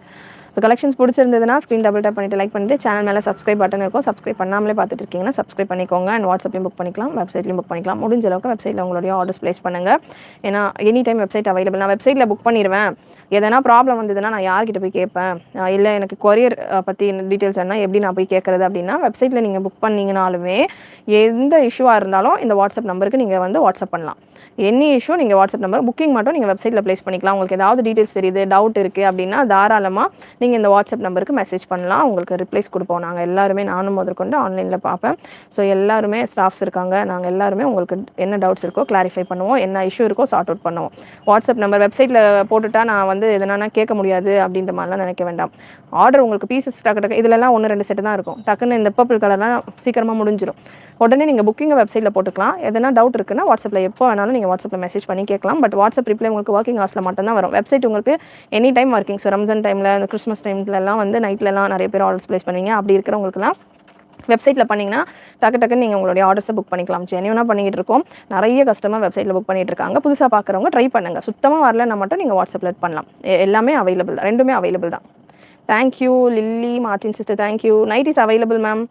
So collections பிடிச்சிருந்ததுன்னா ஸ்க்ரீன் டபுள் டேப் பண்ணிவிட்டு லைக் பண்ணிவிட்டு சேனல் மேலே சப்ஸ்கிரைப் பட்டன் இருக்கும். சப்ஸ்கிரைப் பண்ணாமலே பார்த்துட்டு இருக்கீங்கன்னா சப்ஸ்கிரைப் பண்ணிக்கோங்க. அண்ட் வாட்ஸ்அப்லையும் புக் பண்ணிக்கலாம், வெப்சைட்லையும் புக் பண்ணிக்கலாம். முடிஞ்ச அளவுக்கு வெப்சைட்டில் உங்களுடைய ஆர்டர்ஸ் ப்ளேஸ் பண்ணுங்கள். ஏன்னா எனி டைம் வெப்சைட் அவைலபிள். நான் வெப்சைட்டில் புக் பண்ணிடுவேன். எதனா ப்ராப்ளம் வந்ததுன்னா நான் யார்கிட்ட போய் கேட்பேன்? இல்லை எனக்கு கொரியர் பற்றி டீட்டெயில்ஸ் என்ன எப்படி நான் போய் கேட்குறது அப்படின்னா, வெப்சைட்டில் நீங்கள் புக் பண்ணிங்கனாலுமே எந்த இஷ்யூவாக இருந்தாலும் இந்த வாட்ஸ்அப் நம்பருக்கு நீங்கள் வந்து வாட்ஸ்அப் பண்ணலாம். எனி இஷ்யூ நீங்கள் வாட்ஸ்அப் நம்பர் புக்கிங் மட்டும் நீங்கள் வெப்சைட்டில் ப்ளேஸ் பண்ணிக்கலாம். உங்களுக்கு ஏதாவது டீட்டெயில்ஸ் தெரியுது, டவுட் இருக்குது அப்படின்னா தாராளமாக நீங்கள் இந்த வாட்ஸ்அப் நம்பருக்கு மெசேஜ் பண்ணலாம். உங்களுக்கு ரிப்ளைஸ் கொடுப்போம். நாங்கள் எல்லாருமே, நானும் முதற்கொண்டு ஆன்லைனில் பார்ப்பேன். ஸோ எல்லாருமே ஸ்டாஃப்ஸ் இருக்காங்க. நாங்கள் எல்லாருமே உங்களுக்கு என்ன டவுட்ஸ் இருக்கோ கிளாரிஃபை பண்ணுவோம், என்ன இஷ்யூ இருக்கோ சார்ட் அவுட் பண்ணுவோம். வாட்ஸ்அப் நம்பர் வெப்சைட்டில் போட்டுட்டா நான் வந்து எதனா கேட்க முடியாது அப்படின்ற மாதிரிலாம் நினைக்க வேண்டாம். ஆர்டர் உங்களுக்கு பீசஸ் டக்கு இதிலலாம் 1-2 செட்டு தான் இருக்கும். டக்குன்னு இந்த பர்பிள் கலர்லாம் சீக்கிரமாக முடிஞ்சிடும். உடனே நீங்கள் புக்கிங்கை வெப்சைட்டில் போட்டுக்கலாம். எதனா டவுட் இருக்குன்னா வாட்ஸ்அப்பில் எப்போ வேணாலும் நீங்கள் வாட்ஸ்அப்பில் மெசேஜ் பண்ணி கேட்கலாம். பட் வாட்ஸ்அப் ரிப்ளை உங்களுக்கு ஒர்க்கிங் ஹவர்ஸில் மட்டும்தான் வரும். வெப்சைட் உங்களுக்கு any time working. So Ramzan டைமில், இந்த கிறிஸ்மஸ் டைம்லலாம் வந்து நைட்லலாம் நிறைய பேர் ஆர்டர்ஸ் ப்ளேஸ் பண்ணுவீங்க. அப்படி இருக்கிறவங்களுக்குலாம் வெப்சைட்டில் பண்ணிங்கன்னா டக்குன்னு நீங்கள் உங்களுடைய ஆர்டர்ஸை புக் பண்ணிக்கலாம். ஜென்யூனாக பண்ணிகிட்டு இருக்கோம். நிறைய கஸ்டமர் வெப்சைட்டில் புக் பண்ணிகிட்டு இருக்காங்க. புதுசாக பார்க்குறவங்க ட்ரை பண்ணுங்கள். சுத்தமாக வரலன்னா மட்டும் நீங்கள் வாட்ஸ்அப்பில் பண்ணலாம். எல்லாமே அவைலபிள் தான், ரெண்டுமே அவைலபிள் தான். Thank you Lily Martin sister, thank you. Nighties available ma'am,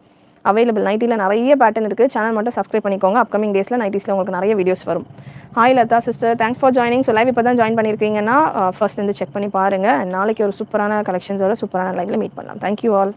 available. நைட்டியில் நிறைய பேட்டர்ன் இருக்குது. சேனல் மட்டும் சப்ஸ்கிரைப் பண்ணிக்கோங்க. அப்கமிங் டேஸில் நைட்டிஸில் உங்களுக்கு நிறைய வீடியோஸ் வரும். Hi Latha sister, thanks for joining. So live இப்போ தான் ஜாயின் பண்ணியிருக்கீங்கன்னா ஃபர்ஸ்ட் வந்து செக் பண்ணி பாருங்கள். நாளைக்கு ஒரு சூப்பரான கலெக்ஷன்ஸோட சூப்பரான லைவில் மீட் பண்ணலாம். Thank you all.